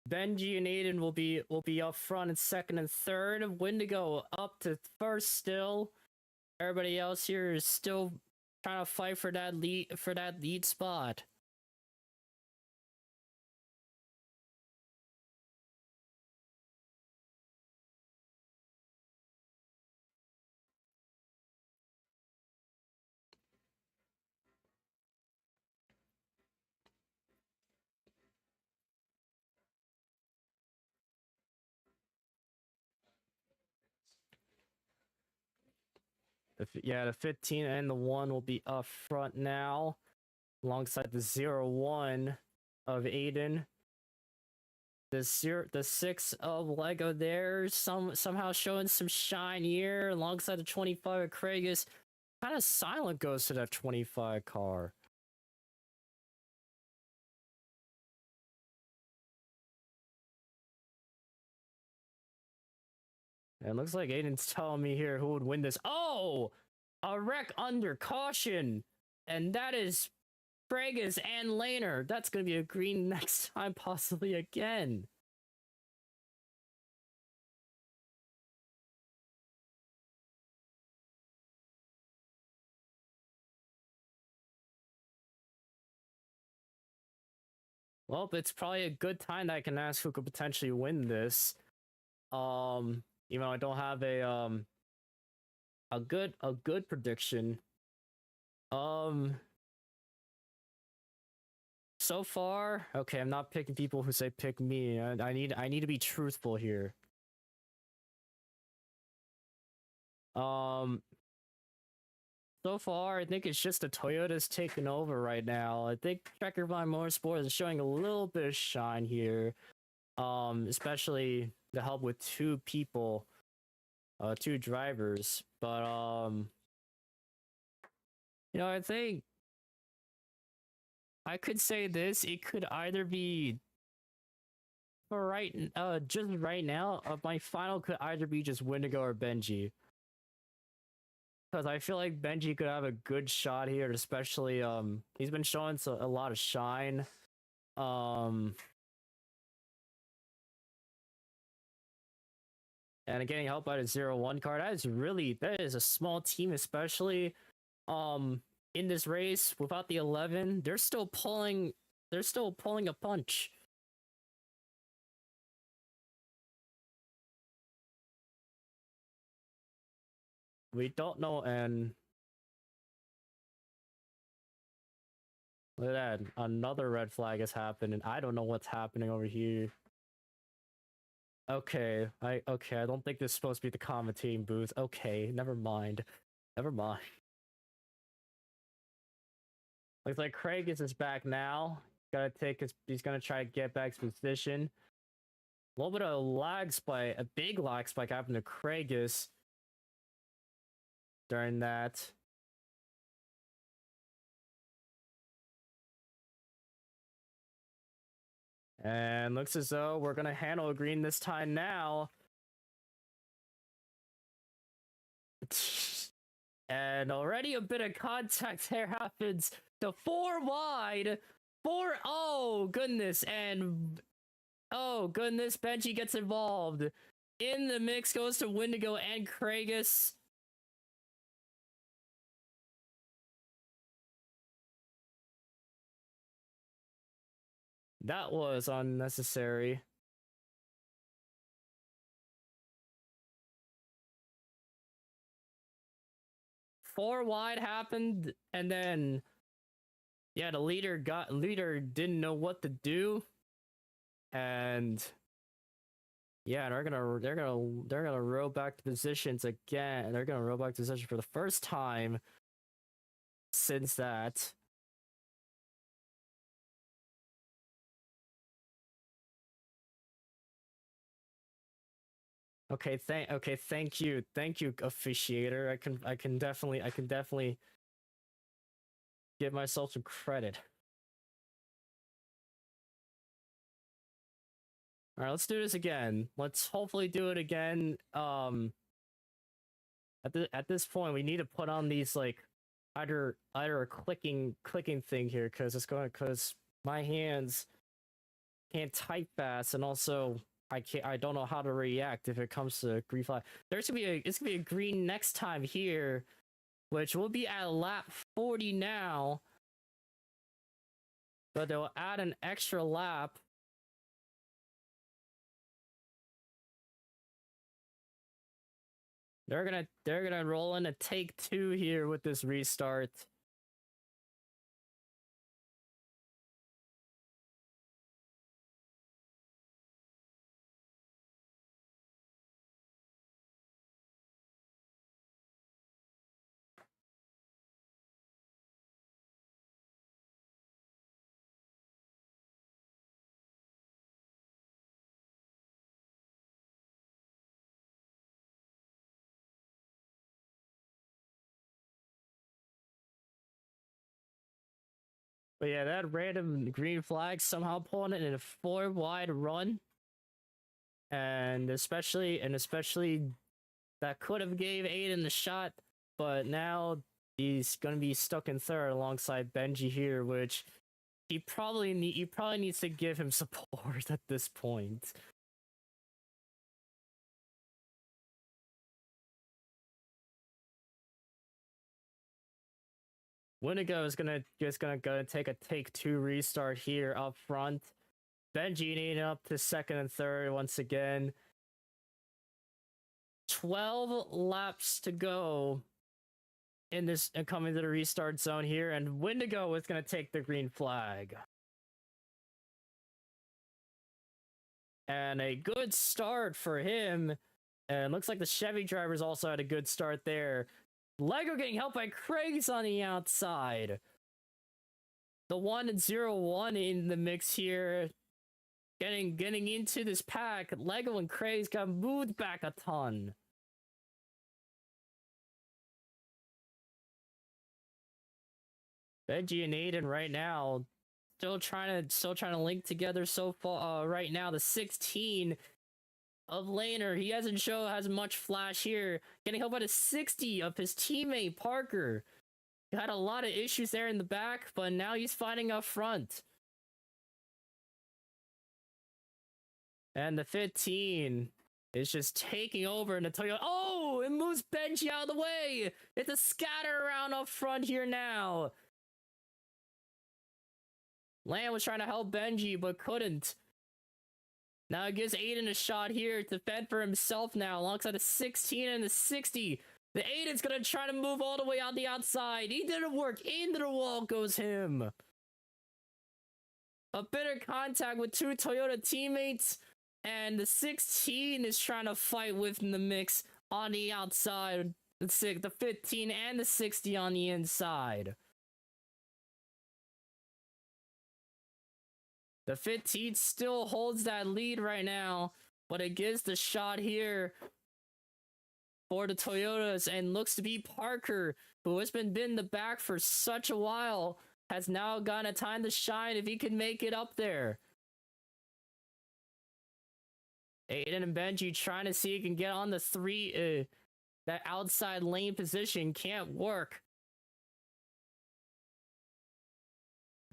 Benji and Aiden will be up front in second and third. Wendigo up to first still. Everybody else here is still trying to fight for that lead spot. The 15 and the 1 will be up front now, alongside the 0-1 of Aiden. The 6 of Lego there, somehow showing some shine here, alongside the 25 of Craigus. Kind of silent goes to that 25 car. And it looks like Aiden's telling me here who would win this. Oh! A wreck under caution! And that is Craigus and Laner. That's gonna be a green next time, possibly again. Well, it's probably a good time that I can ask who could potentially win this. Even though I don't have a good prediction. So far, okay, I'm not picking people who say pick me. I need to be truthful here. So far, I think it's just the Toyota's taking over right now. I think Checkervine Motorsport is showing a little bit of shine here. Especially to help with 2 people, 2 drivers. But I think I could say this. It could either be just right now. My final could either be just Wendigo or Benji. Because I feel like Benji could have a good shot here, especially he's been showing a lot of shine. And getting helped by the 0-1 card. That is a small team, especially in this race without the 11. They're still pulling a punch. We don't know, and look at that, another red flag has happened, and I don't know what's happening over here. Okay, I don't think this is supposed to be the commentating booth. Okay, never mind. Looks like Craig is back now. He's gonna try to get back to position. A little bit of a big lag spike happened to Craigus during that. And looks as though we're gonna handle a green this time now. And already a bit of contact there happens. The 4 wide. Oh goodness. And oh goodness, Benji gets involved. In the mix goes to Wendigo and Craigus. That was unnecessary. Four wide happened, and then yeah, the leader didn't know what to do, and yeah, they're gonna row back to positions again. They're gonna row back to position for the first time since that. Okay, thank you, officiator. I can definitely give myself some credit. All right, let's do this again. Let's hopefully do it again. At this point, we need to put on these like either a clicking thing here because my hands can't type fast, and also I don't know how to react if it comes to green flag. It's gonna be a green next time here, which will be at lap 40 now, but they'll add an extra lap. They're gonna roll in a take 2 here with this restart. But yeah, that random green flag somehow pulling it in a 4 wide run. And especially that could have gave Aiden the shot, but now he's gonna be stuck in third alongside Benji here, which he probably needs to give him support at this point. Windigo is gonna go take a take 2 restart here up front. Benji needing up to second and third once again. 12 laps to go in this and coming to the restart zone here, and Windigo is gonna take the green flag. And a good start for him. And looks like the Chevy drivers also had a good start there. Lego getting helped by Craig's on the outside. The 1-0-1 in the mix here. Getting into this pack. Lego and Craig's got moved back a ton. Benji and Aiden right now still trying to link together so far. Right now, the 16 of Laner, he hasn't shown as much flash here. Getting helped by the 60 of his teammate Parker. He had a lot of issues there in the back, but now he's fighting up front. And the 15 is just taking over, and the Toyota. Oh, it moves Benji out of the way. It's a scatter around up front here now. Lan was trying to help Benji, but couldn't. Now it gives Aiden a shot here to fend for himself now, alongside the 16 and the 60. The Aiden's gonna try to move all the way out the outside. He didn't work. Into the wall goes him. A bit of contact with two Toyota teammates, and the 16 is trying to fight within the mix on the outside. The 15 and the 60 on the inside. The 15 still holds that lead right now, but it gives the shot here for the Toyotas, and looks to be Parker, who has been in the back for such a while, has now gotten a time to shine if he can make it up there. Aiden and Benji trying to see if he can get on the 3, that outside lane position. Can't work.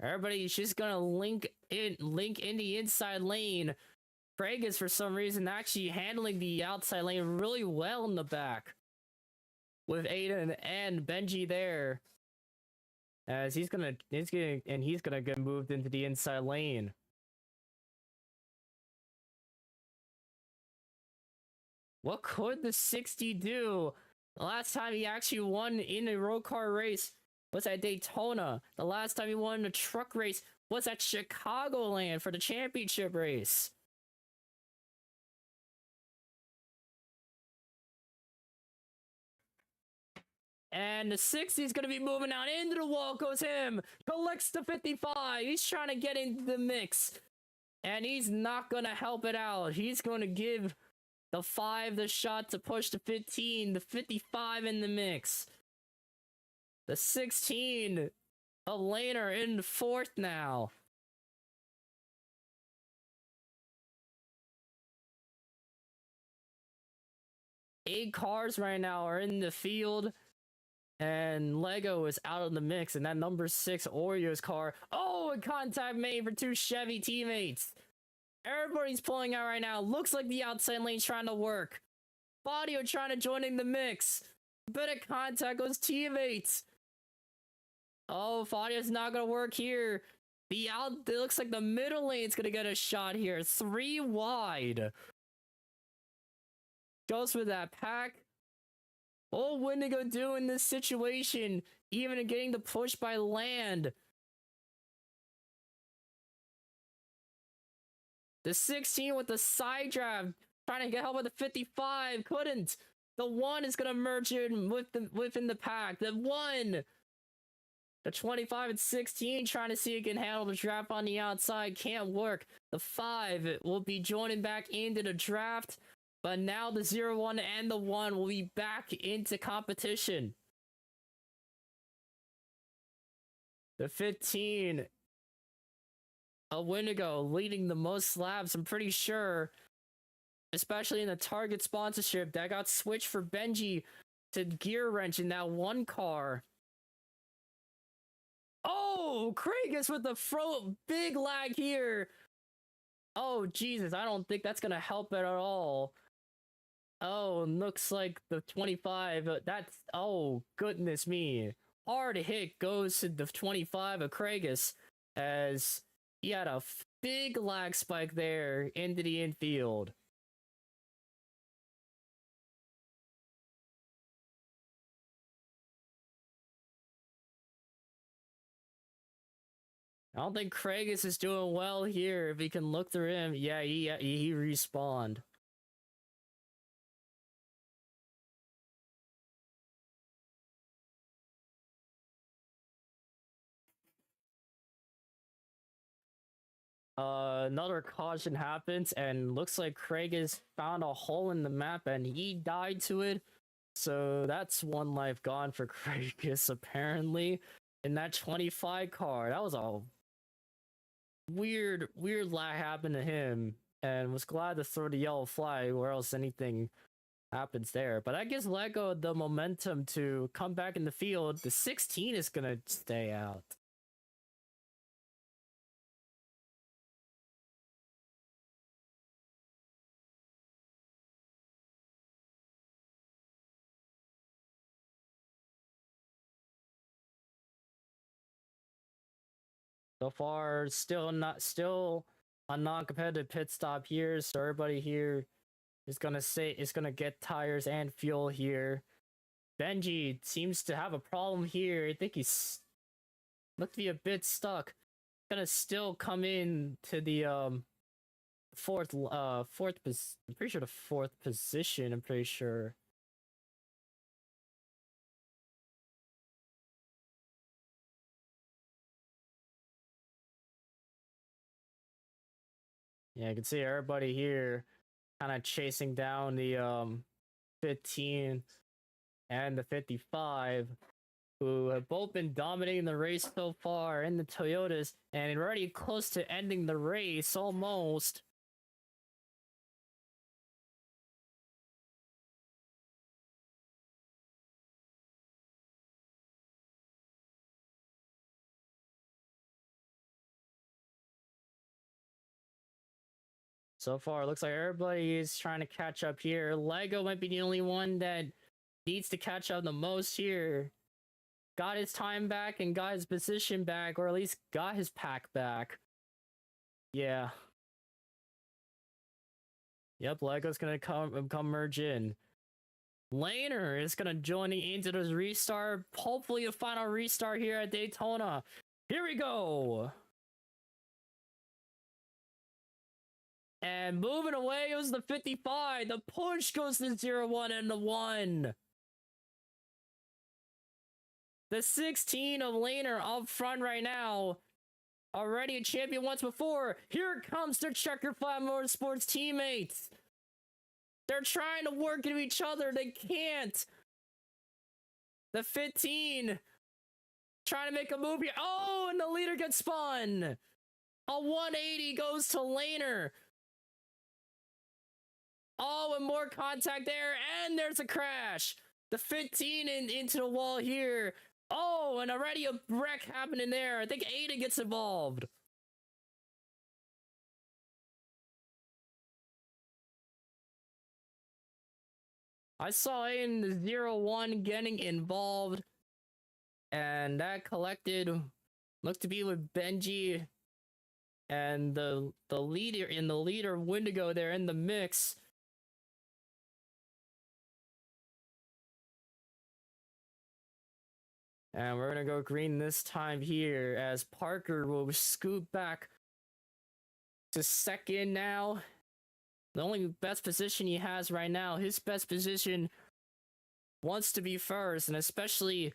Everybody's just gonna link in the inside lane. Craig is for some reason actually handling the outside lane really well in the back, with Aiden and Benji there, as he's gonna get moved into the inside lane. What could the 60 do? The last time he actually won in a road car race was at Daytona. The last time he won a truck race was at Chicagoland for the championship race. And the 60 is going to be moving out into the wall. Goes him. Collects the 55. He's trying to get into the mix. And he's not going to help it out. He's going to give the 5 the shot to push the 15. The 55 in the mix. The 16. A laner in 4th now. Eight cars right now are in the field. And Lego is out of the mix, and that number 6 Oreo's car. Oh, a contact made for 2 Chevy teammates. Everybody's pulling out right now. Looks like the outside lane's trying to work. Fabio trying to join in the mix. Bit of contact goes teammates. Oh, Fabio's not gonna work here. It looks like the middle lane's gonna get a shot here. 3 wide. Goes for that pack. Oh, Wendigo do in this situation? Even getting the push by land. The 16 with the side drive. Trying to get help with the 55. Couldn't. The 1 is going to merge in within the pack. The 1. The 25 and 16 trying to see if it can handle the draft on the outside. Can't work. The 5 will be joining back into the draft. But now the 0-1 and the 1 will be back into competition. The 15. A Wendigo leading the most laps, I'm pretty sure. Especially in the Target sponsorship that got switched for Benji to gear wrench in that 1 car. Oh, Kragus with the big lag here. Oh, Jesus, I don't think that's going to help it at all. Oh, looks like the 25, oh, goodness me. Hard hit goes to the 25 of Kragus, as he had a big lag spike there into the infield. I don't think Kragus is doing well here. If he can look through him, yeah, he respawned. Another caution happens, and looks like Kragus found a hole in the map and he died to it. So that's 1 life gone for Kragus, apparently. In that 25 car, that was a weird lag happened to him, and was glad to throw the yellow flag or else anything happens there. But that gives Lego the momentum to come back in the field. The 16 is gonna stay out. So far, still a non-competitive pit stop here, so everybody here is gonna get tires and fuel here. Benji seems to have a problem here. I think he's looked to be a bit stuck. Gonna still come in to the I'm pretty sure the 4th position, I'm pretty sure. Yeah, you can see everybody here kind of chasing down the 15 and the 55, who have both been dominating the race so far in the Toyotas, and already close to ending the race almost. So far, it looks like everybody is trying to catch up here. Lego might be the only one that needs to catch up the most here. Got his time back and got his position back, or at least got his pack back. Yeah. Yep, Lego's gonna come merge in. Laner is gonna join into this restart. Hopefully a final restart here at Daytona. Here we go. And moving away, it was the 55. The push goes to 0-1 and the 1. The 16 of Laner up front right now. Already a champion once before. Here comes the Checkerfly Motorsports teammates. They're trying to work into each other. They can't. The 15 trying to make a move here. Oh, and the leader gets spun. A 180 goes to Laner. Oh, and more contact there, and there's a crash. The 15 into the wall here. Oh, and already a wreck happening there. I think Ada gets involved. I saw in the 0-1 getting involved, and that collected looked to be with Benji and the leader Wendigo there in the mix. And we're gonna go green this time here as Parker will scoot back to second now. The only best position he has right now, his best position wants to be first, and especially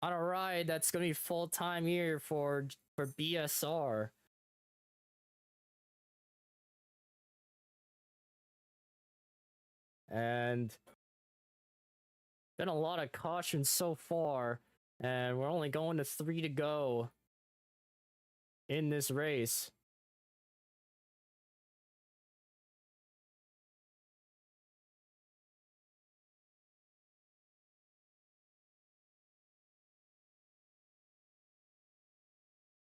on a ride that's gonna be full time here for BSR. And been a lot of caution so far, and we're only going to 3 to go in this race.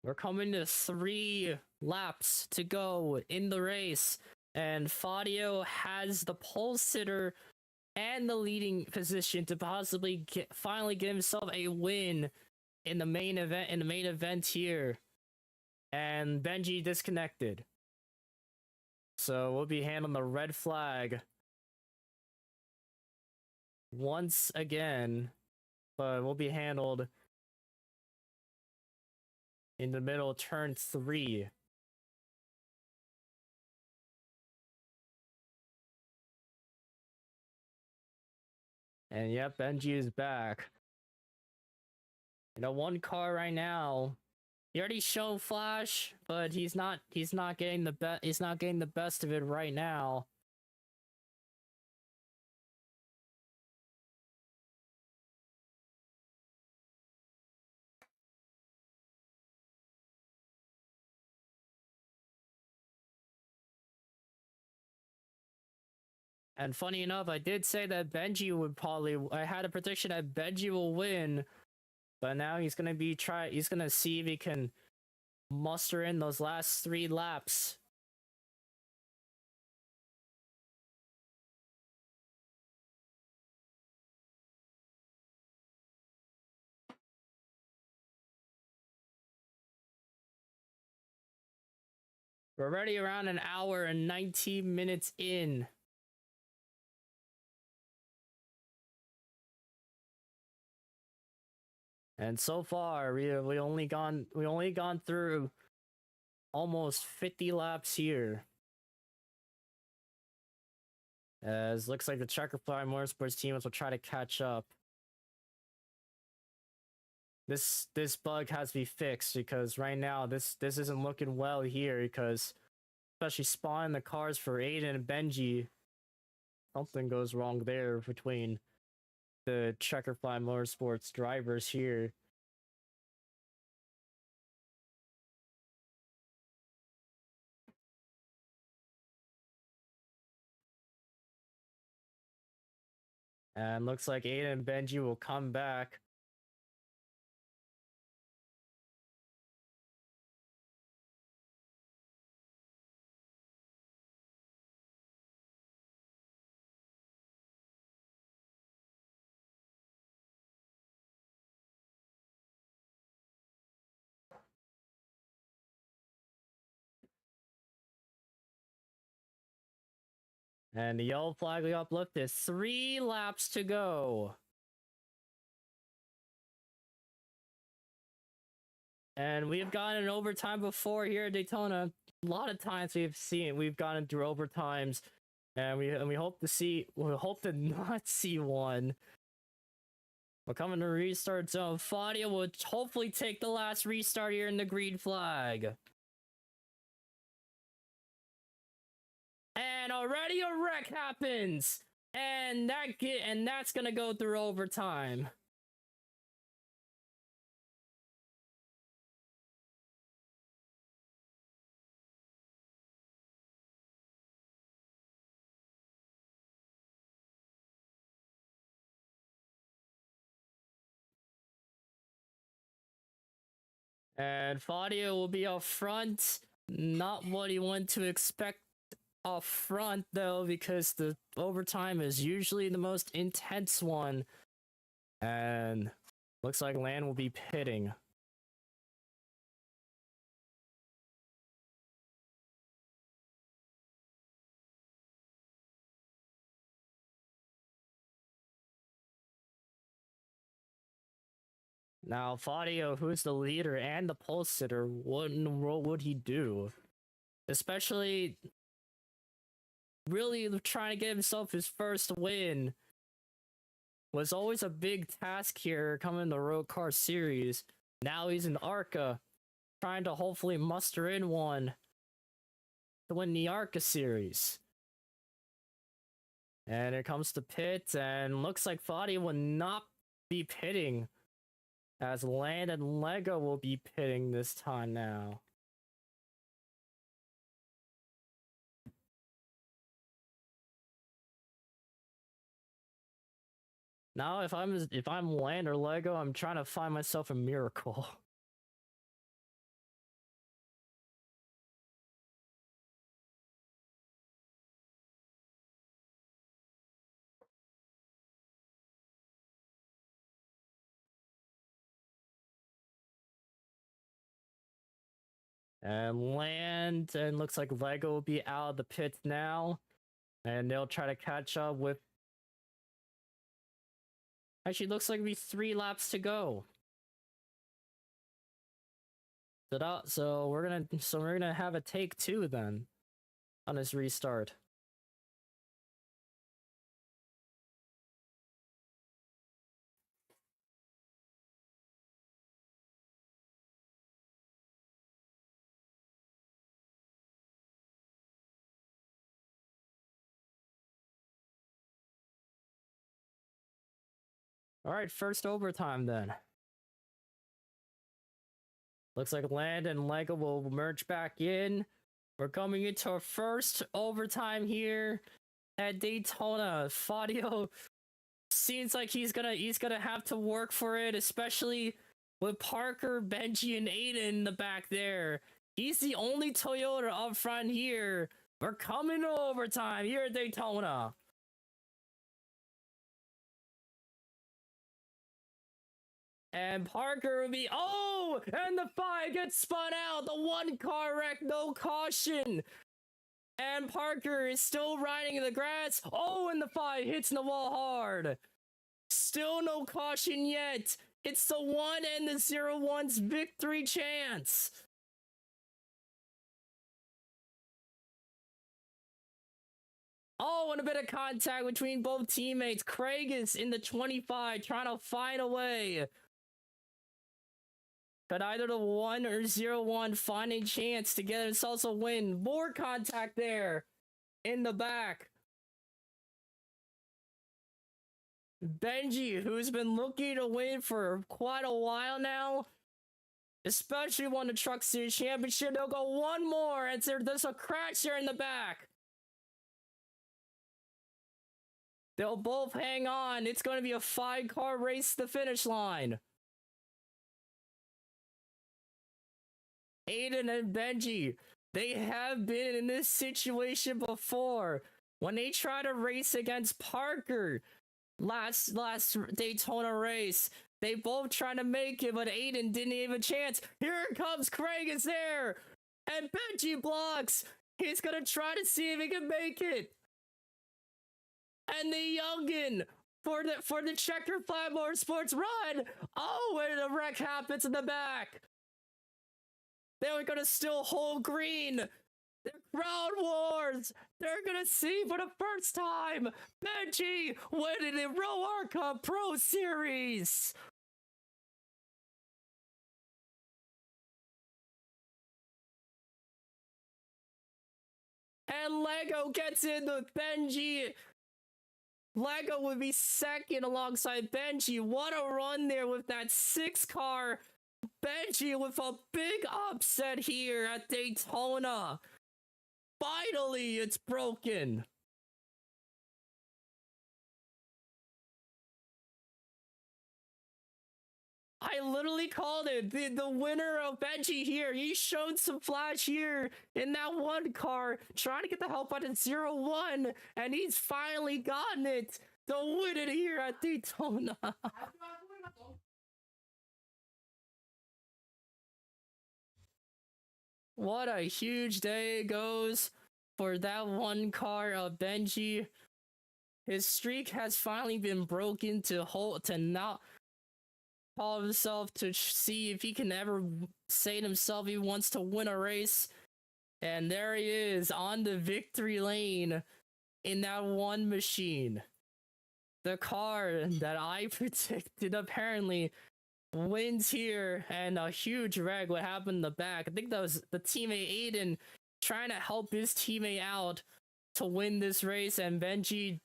We're coming to 3 laps to go in the race, and Fadio has the pole sitter and the leading position to possibly finally get himself a win in the main event here. And Benji disconnected, so we'll be handling the red flag once again, but we'll be handled in the middle of turn 3. And yep, Benji is back. You know, one car right now. He already showed Flash, but he's not getting the best of it right now. And funny enough, I did say that Benji would I had a prediction that Benji will win, but now he's gonna see if he can muster in those last 3 laps. We're already around an hour and 19 minutes in. And so far, we only gone through almost 50 laps here. As looks like the Checkerfly Motorsports teams will try to catch up. This bug has to be fixed because right now this isn't looking well here, because especially spawning the cars for Aiden and Benji, something goes wrong there between the Checkerfly Motorsports drivers here. And looks like Aiden and Benji will come back. And the yellow flag we uplifted. 3 laps to go. And we've gotten overtime before here at Daytona. A lot of times we've gotten through overtimes, and we hope to not see one. We're coming to restart zone. Fadia will hopefully take the last restart here in the green flag. And already a wreck happens, and that's gonna go through overtime. And Fadia will be up front. Not what you want to expect up front, though, because the overtime is usually the most intense one. And looks like Land will be pitting. Now, Fadio, who's the leader and the pole sitter, what in the world would he do? Especially really trying to get himself his first win was always a big task here coming in the RoARCA series. Now he's in RoARCA, trying to hopefully muster in one to win the RoARCA series. And here comes the pit, and looks like Fadia will not be pitting, as Land and Lego will be pitting this time now. Now, if I'm Land or Lego, I'm trying to find myself a miracle. And Land, and looks like Lego will be out of the pits now, and they'll try to catch up with. Actually, looks like it'll be 3 laps to go. So we're gonna have a take 2 then on this restart. All right, first overtime then. Looks like Land and Lego will merge back in. We're coming into our first overtime here at Daytona. Fadio seems like he's gonna have to work for it, especially with Parker, Benji, and Aiden in the back there. He's the only Toyota up front here. We're coming to overtime here at Daytona. And Parker will be, oh, and the 5 gets spun out. The 1 car wreck, no caution. And Parker is still riding in the grass. Oh, and the 5 hits the wall hard. Still no caution yet. It's the 1 and the 0-1's victory chance. Oh, and a bit of contact between both teammates. Craig is in the 25, trying to find a way. But either the 1 or 0-1 find a chance to get themselves a win. More contact there in the back. Benji, who's been looking to win for quite a while now, especially won the Truck Series Championship. They'll go 1 more, and there's a crash there in the back. They'll both hang on. It's going to be a 5-car race to the finish line. Aiden and Benji, they have been in this situation before. When they try to race against Parker last Daytona race, they both tried to make it, but Aiden didn't have a chance. Here it comes, Craig is there, and Benji blocks. He's gonna try to see if he can make it. and the youngin for the checker flag motorsports run. Oh, where the wreck happens in the back. They were gonna steal whole green. The Crown Wars! They're gonna see for the first time Benji winning the RoARCA Pro Series! And Lego gets in with Benji. Lego would be second alongside Benji. What a run there with that 6-car. Benji with a big upset here at Daytona. Finally, it's broken. I literally called it. The winner of Benji here. He's shown some flash here in that one car, trying to get the help out at 0-1, and he's finally gotten it to win it here at Daytona. What a huge day it goes for that one car of Benji. His streak has finally been broken to not call himself to see if he can ever say to himself he wants to win a race. And there he is on the victory lane in that one machine. The car that I predicted apparently wins here, and a huge wreck what happened in the back. I think that was the teammate Aiden trying to help his teammate out to win this race, and Benji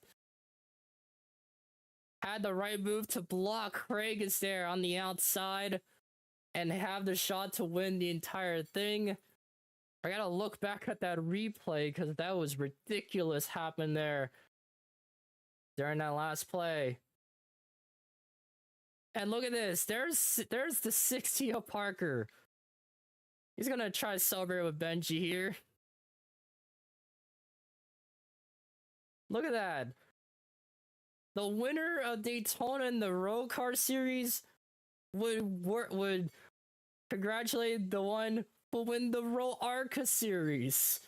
had the right move to block. Craig is there on the outside and have the shot to win the entire thing. I gotta look back at that replay because that was ridiculous happened there during that last play. And look at this. There's the 60 of Parker. He's gonna try to celebrate with Benji here. Look at that. The winner of Daytona in the RoARCA series would congratulate the one who win the RoARCA series.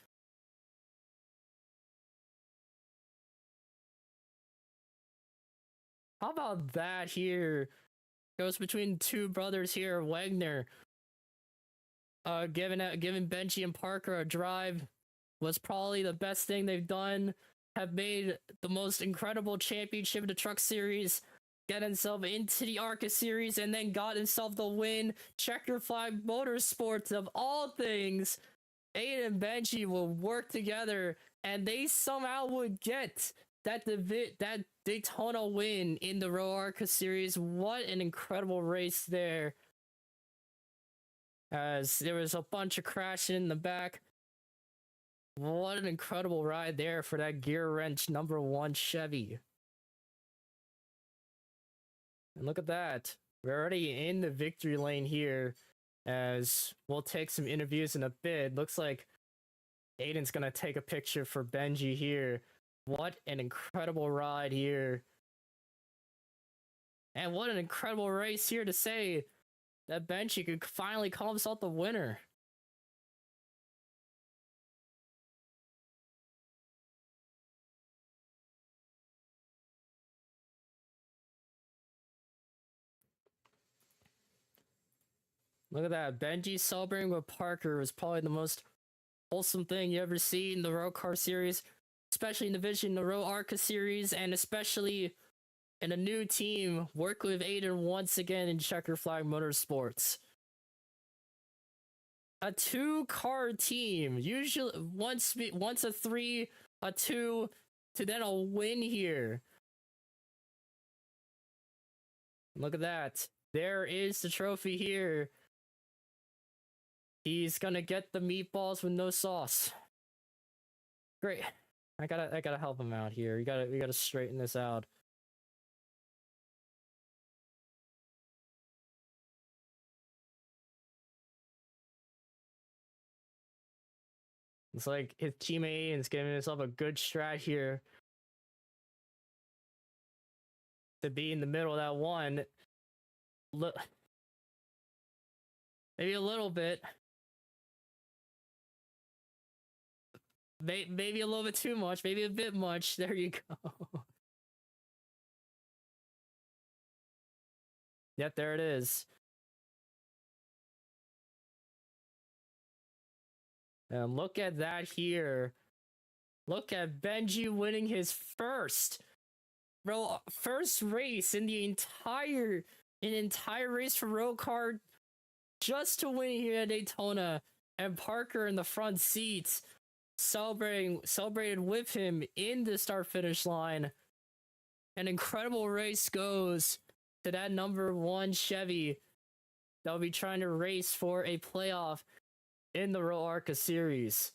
How about that here? Goes between two brothers here, Wagner. Giving Benji and Parker a drive was probably the best thing they've done. Have made the most incredible championship in the truck series, get himself into the ARCA series, and then got himself the win. Checker flag motorsports of all things. Aiden and Benji will work together, and they somehow would get that Daytona win in the RoARCA series. What an incredible race there. As there was a bunch of crashing in the back. What an incredible ride there for that gear wrench #1 Chevy. And look at that. We're already in the victory lane here, as we'll take some interviews in a bit. Looks like Aiden's gonna take a picture for Benji here. What an incredible ride here. And what an incredible race here to say that Benji could finally call himself the winner. Look at that. Benji celebrating with Parker was probably the most wholesome thing you ever see in the RoARCA series, especially in the Vision, the RoARCA series, and especially in a new team. Work with Aiden once again in Checker Flag Motorsports. A 2-car team, usually once a 3, a 2, to then a win here. Look at that. There is the trophy here. He's gonna get the meatballs with no sauce. Great. I gotta help him out here. We gotta straighten this out. It's like his teammate is giving himself a good strat here to be in the middle of that one. Look, maybe a little bit. Maybe a little bit too much, maybe a bit much. There you go. Yep, there it is. And look at that here. Look at Benji winning his first race in the entire race for RoARCA, just to win here at Daytona, and Parker in the front seats celebrated with him in the start finish line. An incredible race goes to that number 1 Chevy that will be trying to race for a playoff in the RoARCA series.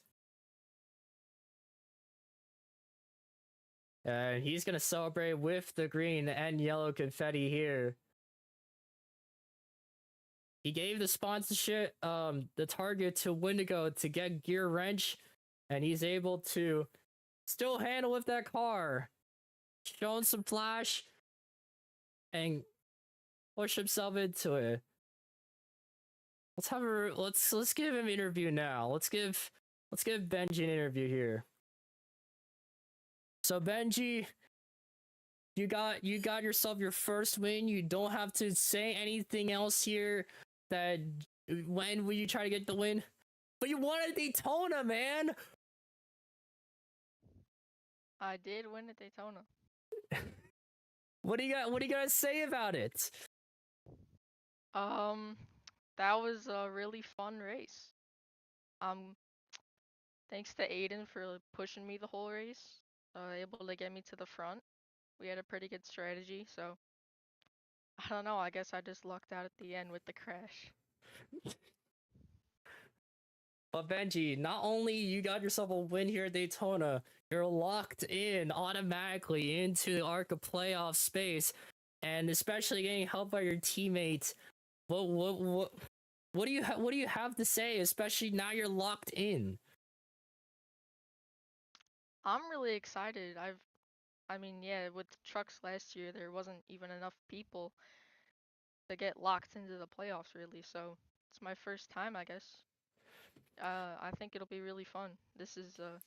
And he's gonna celebrate with the green and yellow confetti here. He gave the sponsorship, the target to Wendigo to get gear wrench, and he's able to still handle with that car, showing some flash, and push himself into it. Let's give him an interview now. Let's give Benji an interview here. So Benji, you got yourself your first win. You don't have to say anything else here. That when will you try to get the win? But you won at Daytona, man. I did win at Daytona. What do you got to say about it? That was a really fun race. Thanks to Aiden for pushing me the whole race, able to get me to the front. We had a pretty good strategy, so I don't know. I guess I just lucked out at the end with the crash. But Benji, not only you got yourself a win here at Daytona, you're locked in automatically into the ARCA playoff space, and especially getting help by your teammates. What do you have to say? Especially now you're locked in. I'm really excited. I mean, yeah, with trucks last year, there wasn't even enough people to get locked into the playoffs, really. So it's my first time, I guess. I think it'll be really fun. This is a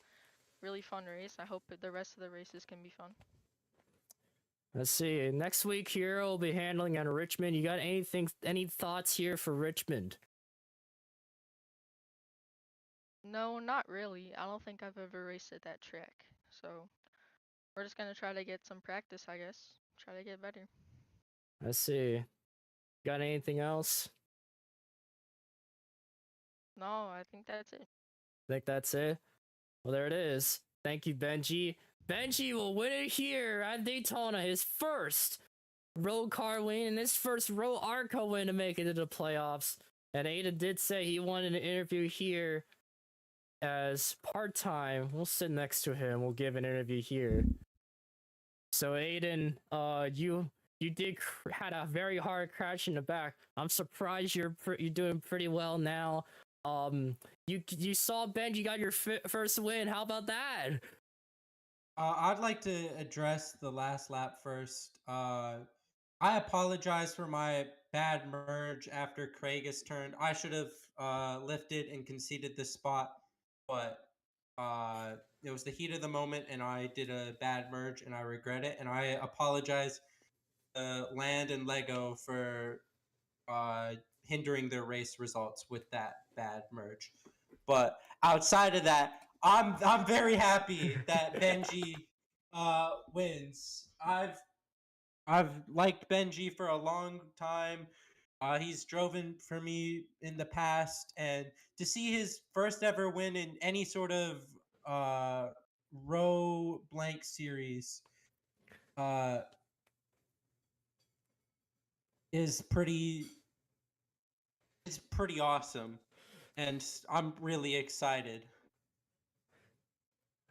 really fun race. I hope the rest of the races can be fun. Let's see. Next week, Hero will be handling on Richmond. You got any thoughts here for Richmond? No, not really. I don't think I've ever raced at that track. So we're just gonna try to get some practice, I guess. Try to get better. Let's see. Got anything else? No, I think that's it. Think that's it? Well, there it is. Thank you, Benji. Benji will win it here at Daytona. His first road car win and his first RoARCA win to make it to the playoffs. And Aiden did say he wanted an interview here as part-time. We'll sit next to him. We'll give an interview here. So Aiden, you had a very hard crash in the back. I'm surprised you're doing pretty well now. You saw Ben, you got your first win. How about that? I'd like to address the last lap first. I apologize for my bad merge after Craigus turned. I should have lifted and conceded this spot, but it was the heat of the moment, and I did a bad merge, and I regret it. And I apologize to Land and Lego for hindering their race results with that bad merge. But outside of that, I'm very happy that Benji wins. I've liked Benji for a long time. He's driven for me in the past, and to see his first ever win in any sort of row blank series is pretty awesome, and I'm really excited.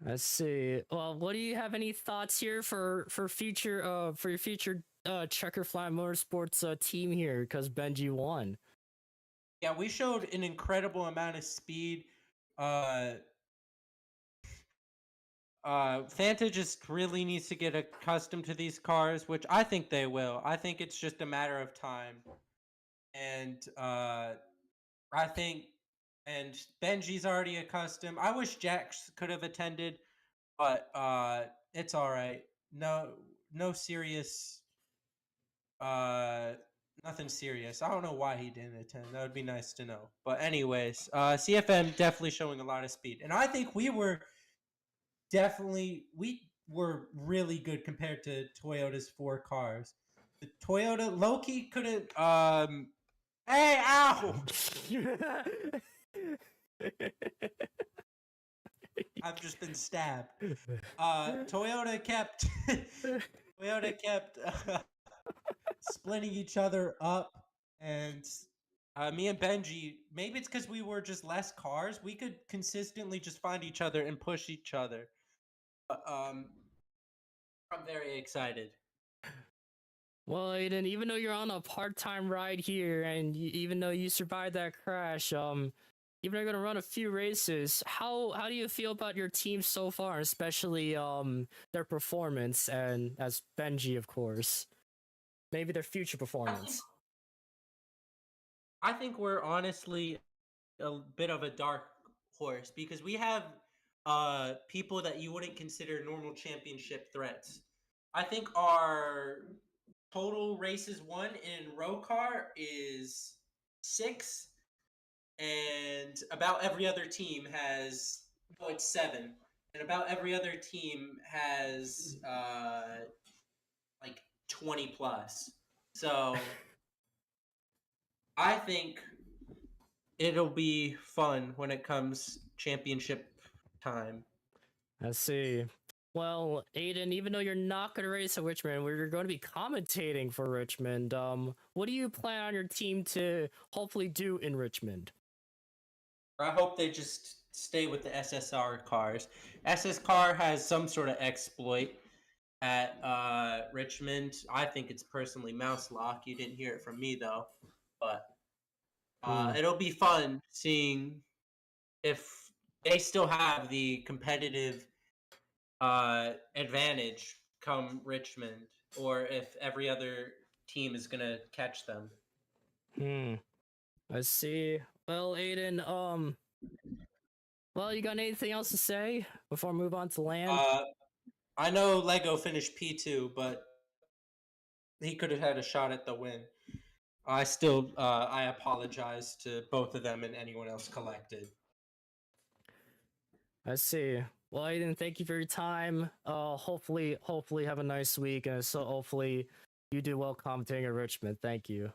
Let's see. Well, what do you have any thoughts here for future for your future Checkerfly Motorsports team here? Because Benji won. Yeah, we showed an incredible amount of speed. Fanta just really needs to get accustomed to these cars, which I think they will. I think it's just a matter of time. And I think, and Benji's already accustomed. I wish Jax could have attended, but it's all right. No serious nothing serious. I don't know why he didn't attend. That would be nice to know. But anyways, CFM definitely showing a lot of speed, and I think we were really good compared to Toyota's 4 cars. The Toyota Loki couldn't. Hey, ow! I've just been stabbed. Toyota kept splitting each other up, and me and Benji, maybe it's because we were just less cars, we could consistently just find each other and push each other. I'm very excited. Well, Aiden, even though you're on a part-time ride here, and even though you survived that crash, even though you're gonna run a few races, how do you feel about your team so far, especially their performance, and as Benji, of course, maybe their future performance. I think we're honestly a bit of a dark horse because we have people that you wouldn't consider normal championship threats. I think our total races won in RoARCA is 6, and about every other team has it's 7, and about every other team has like 20 plus. So I think it'll be fun when it comes championship time. I see. Well, Aiden, even though you're not going to race at Richmond, we're going to be commentating for Richmond. What do you plan on your team to hopefully do in Richmond? I hope they just stay with the SSR cars. SS car has some sort of exploit at Richmond. I think it's personally mouse lock. You didn't hear it from me though, but it'll be fun seeing if they still have the competitive advantage come Richmond, or if every other team is gonna catch them. I see. Well, Aiden, well, you got anything else to say before I move on to land? I know Lego finished P2, but he could have had a shot at the win. I apologize to both of them and anyone else collected. I see. Well, Aiden, thank you for your time. Hopefully have a nice week, and so hopefully you do well commentating at Richmond. Thank you.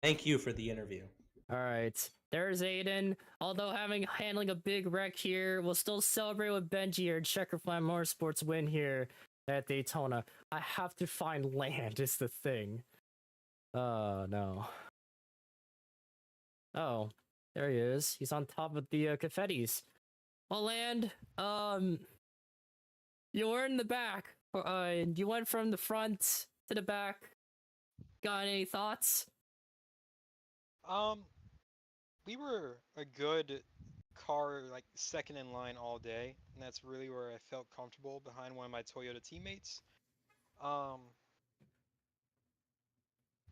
Thank you for the interview. All right, there's Aiden. Although handling a big wreck here, we'll still celebrate with Benji here. Checkerfly Motorsports win here at Daytona. I have to find land. Is the thing. No. Oh, there he is. He's on top of the confettis. Well, Land, you were in the back. You went from the front to the back. Got any thoughts? We were a good car, like second in line all day, and that's really where I felt comfortable behind one of my Toyota teammates.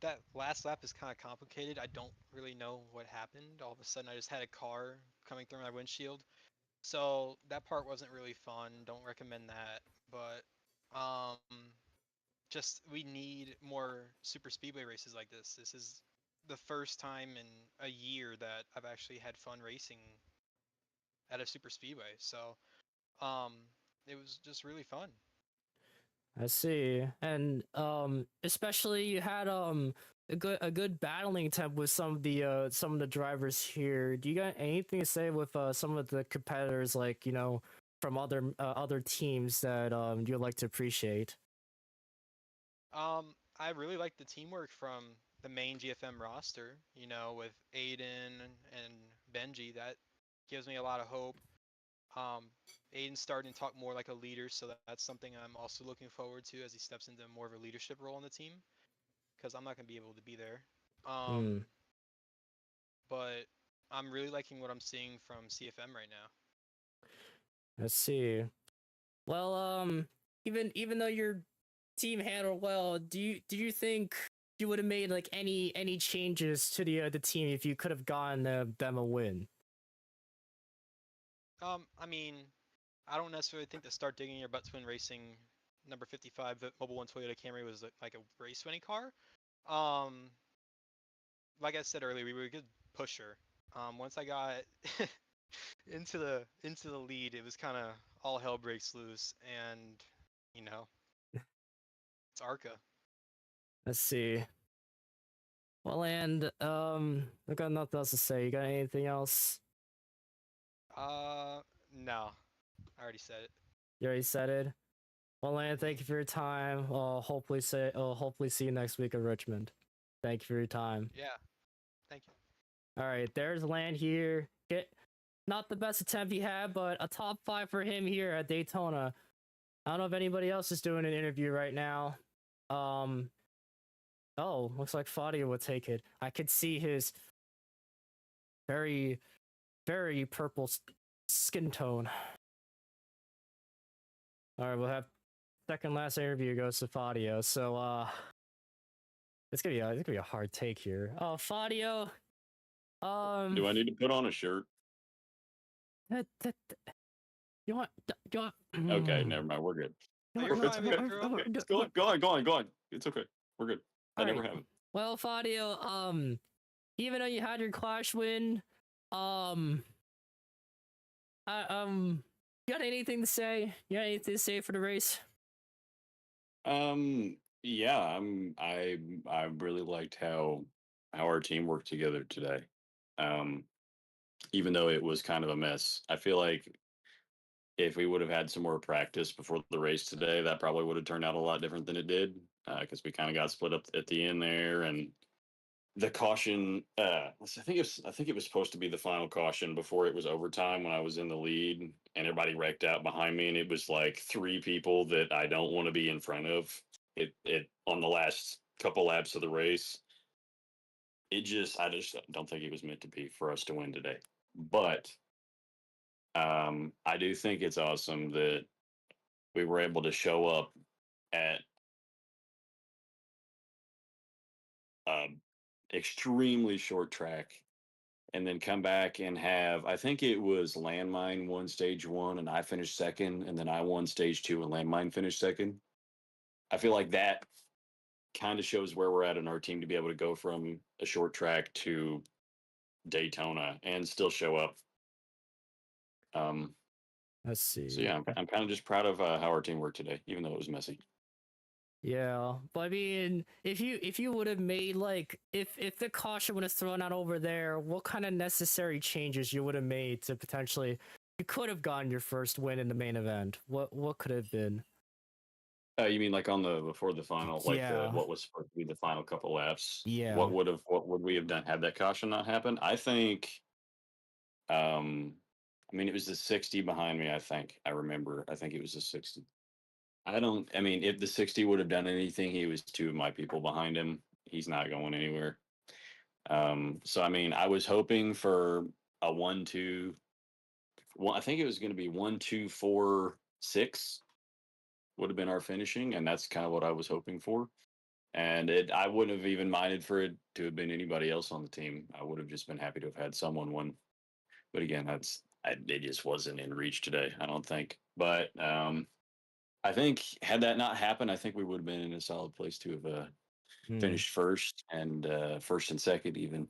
That last lap is kind of complicated. I don't really know what happened. All of a sudden, I just had a car coming through my windshield. So that part wasn't really fun. Don't recommend that. But just we need more super speedway races like this. This is the first time in a year that I've actually had fun racing at a super speedway. So it was just really fun. I see. And especially you had a good battling temp with some of the drivers here. Do you got anything to say with some of the competitors, like, from other teams that you'd like to appreciate? I really like the teamwork from the main GFM roster, with Aiden and Benji. That gives me a lot of hope. Aiden's starting to talk more like a leader, so that's something I'm also looking forward to as he steps into more of a leadership role on the team, because I'm not going to be able to be there. But I'm really liking what I'm seeing from CFM right now. I see. Well, even though your team handled well, do you think you would have made like any changes to the team if you could have gotten them a win? I mean, I don't necessarily think that Start Digging Your Butts Win Racing number 55 Mobile One Toyota Camry was like a race winning car, Um, like I said earlier, we were a good pusher. Once I got into the lead, it was kind of all hell breaks loose, and you know, it's Arca. Let's see. Well, and I got nothing else to say. You got anything else? No, I already said it. You already said it. Well, and thank you for your time. Hopefully see you next week in Richmond. Thank you for your time. Yeah, thank you. All right, there's Land here. Not the best attempt he had, but a top 5 for him here at Daytona. I don't know if anybody else is doing an interview right now. Oh, looks like Fadia would take it. I could see his very, very purple skin tone. All right, we'll have second last interview goes to Fadio. So, it's gonna be a hard take here. Oh, Fadio. Do I need to put on a shirt? You want? Okay, never mind. We're good. Oh, you're It's fine, okay. Victor. Okay. It's go on. It's okay. We're good. I never have it. Well, Fadio, even though you had your clash win, you got anything to say? You got anything to say for the race? Yeah, I really liked how our team worked together today. Even though it was kind of a mess, I feel like if we would have had some more practice before the race today, that probably would have turned out a lot different than it did. Because we kind of got split up at the end there, and the caution. I think it was supposed to be the final caution before it was overtime when I was in the lead, and everybody wrecked out behind me, and it was like 3 people that I don't want to be in front of. It on the last couple laps of the race. I just don't think it was meant to be for us to win today. But I do think it's awesome that we were able to show up at extremely short track and then come back and have, I think it was Landmine won stage 1 and I finished second, and then I won stage 2 and Landmine finished second. I feel like that kind of shows where we're at in our team to be able to go from a short track to Daytona and still show up. Let's see. So yeah, I'm kind of just proud of how our team worked today, even though it was messy. Yeah, but I mean, if you would have made like if the caution would have thrown out over there, what kind of necessary changes you would have made to potentially you could have gotten your first win in the main event? What could have been? You mean like on the before the final, like Yeah. what was supposed to be the final couple laps? Yeah. What would we have done had that caution not happened? I think, I mean, it was the 60 behind me. I think I remember. I think it was the 60. I mean, if the 60 would have done anything, he was 2 of my people behind him. He's not going anywhere. So I mean, I was hoping for a 1-2. Well, I think it was going to be 1-2-4-6 would have been our finishing, and that's kind of what I was hoping for. And I wouldn't have even minded for it to have been anybody else on the team. I would have just been happy to have had someone win. But again, it just wasn't in reach today, I don't think. But I think had that not happened, I think we would have been in a solid place to have finished first and second even.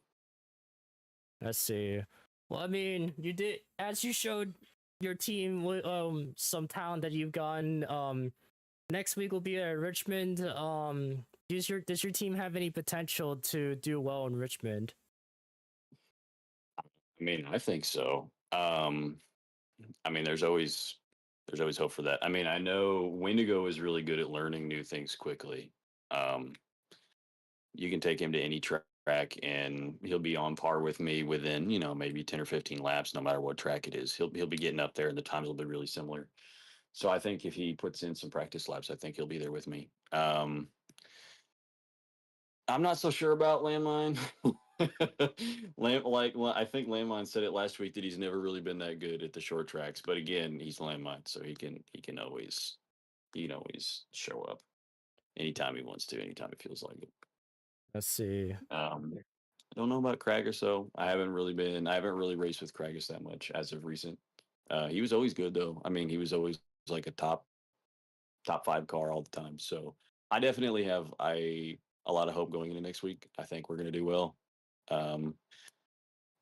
Let's see. Well, I mean, you did as you showed your team some talent that you've gotten. Next week will be at Richmond. Does your team have any potential to do well in Richmond? I mean, I think so. I mean, there's always hope for that. I mean, I know Wendigo is really good at learning new things quickly. You can take him to any track and he'll be on par with me within, maybe 10 or 15 laps, no matter what track it is. He'll be getting up there and the times will be really similar. So I think if he puts in some practice laps, I think he'll be there with me. I'm not so sure about Landmine. I think Landmine said it last week that he's never really been that good at the short tracks, but again, he's Landmine, so he can always show up anytime he wants to, anytime it feels like it. Let's see. I don't know about Kragus, so I haven't really raced with Kragus that much as of recent. He was always good though. I mean, he was always like a top 5 car all the time. So I definitely have a lot of hope going into next week. I think we're going to do well.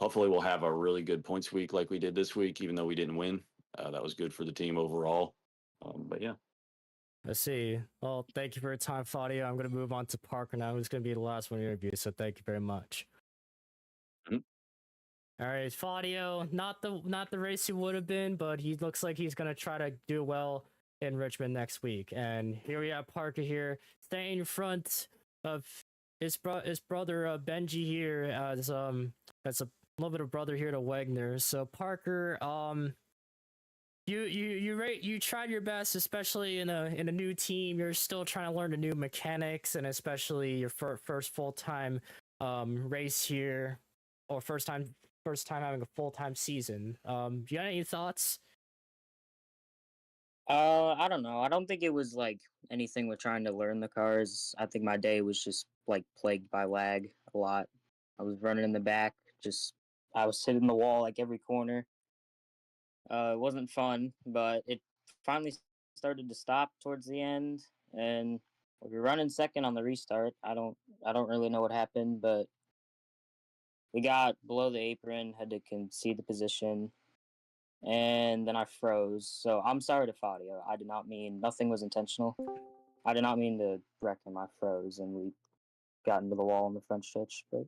Hopefully, we'll have a really good points week like we did this week, even though we didn't win. That was good for the team overall. But yeah. I see. Well, thank you for your time, Faudio. I'm going to move on to Parker now, who's going to be the last one to interview. So thank you very much. Mhm. All right, Faudio, not the race he would have been, but he looks like he's going to try to do well in Richmond next week. And here we have Parker here, staying in front of his brother Benji here as a little bit of brother here to Wagner. So Parker, you tried your best, especially in a new team. You're still trying to learn the new mechanics, and especially your first full time race here, or first time having a full time season. You got any thoughts? I don't know. I don't think it was like anything with trying to learn the cars. I think my day was just like plagued by lag a lot. I was running in the back, I was hitting the wall like every corner. It wasn't fun, but it finally started to stop towards the end, and we were running second on the restart. I don't really know what happened, but we got below the apron, had to concede the position, and then I froze. So I'm sorry to Fadio. I did not mean, nothing was intentional. I did not mean to wreck him. I froze, and we got into the wall in the front stretch. But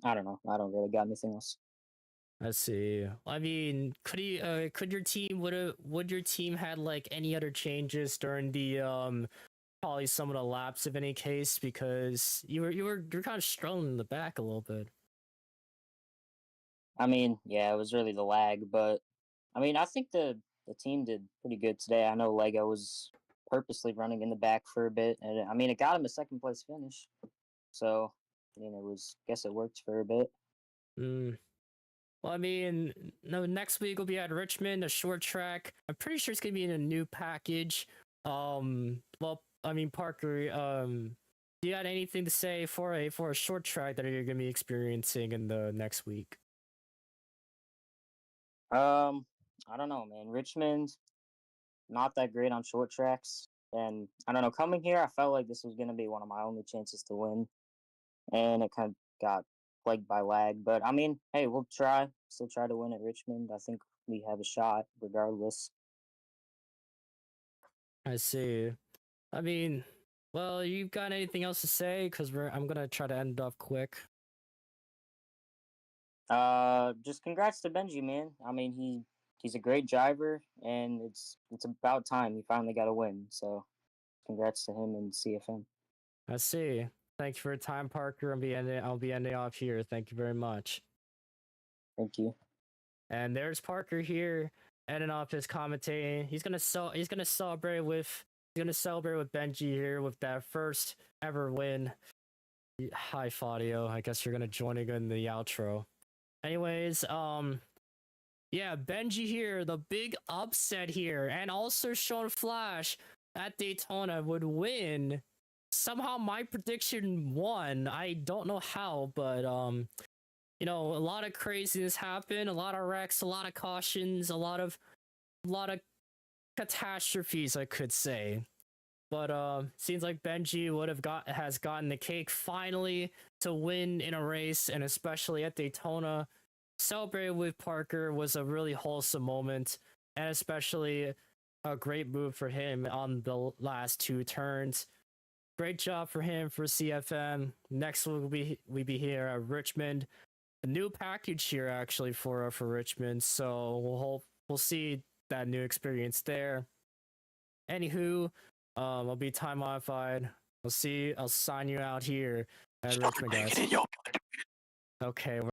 I don't know. I don't really got anything else. I see. I mean, could your team would your team had like any other changes during the probably some of the laps of any case, because you're kind of struggling in the back a little bit. I mean, yeah, it was really the lag, but I mean, I think the team did pretty good today. I know Lego was purposely running in the back for a bit, and I mean, it got him a second place finish. So, I mean, guess it worked for a bit. Mm. Well, I mean, no, next week we'll be at Richmond, a short track. I'm pretty sure it's gonna be in a new package. Well, I mean, Parker, do you got anything to say for a short track that you're gonna be experiencing in the next week? I don't know, man. Richmond, not that great on short tracks, and I don't know. Coming here, I felt like this was gonna be one of my only chances to win, and it kind of got plagued by lag. But I mean, hey, we'll still try to win at Richmond. I think we have a shot, regardless. I see. I mean, well, you got anything else to say? Because I'm gonna try to end off quick. Just congrats to Benji, man. I mean, he's a great driver, and it's about time he finally got a win. So, congrats to him and CFM. I see. Thank you for your time, Parker. I'll be ending off here. Thank you very much. Thank you. And there's Parker here, ending off his commentating. He's gonna celebrate with Benji here with that first ever win. Hi, Faudio. I guess you're gonna join in the outro. Anyways, yeah, Benji here, the big upset here, and also Sean Flash at Daytona would win. Somehow my prediction won. I don't know how, but you know, a lot of craziness happened, a lot of wrecks, a lot of cautions, a lot of catastrophes, I could say. But seems like Benji has gotten the cake finally to win in a race, and especially at Daytona. Celebrating with Parker was a really wholesome moment, and especially a great move for him on the last two turns. Great job for him for CFM. Next week we be here at Richmond. A new package here actually for Richmond, so we'll see that new experience there. Anywho, I'll be time modified. I'll sign you out here at Richmond, guys. Okay.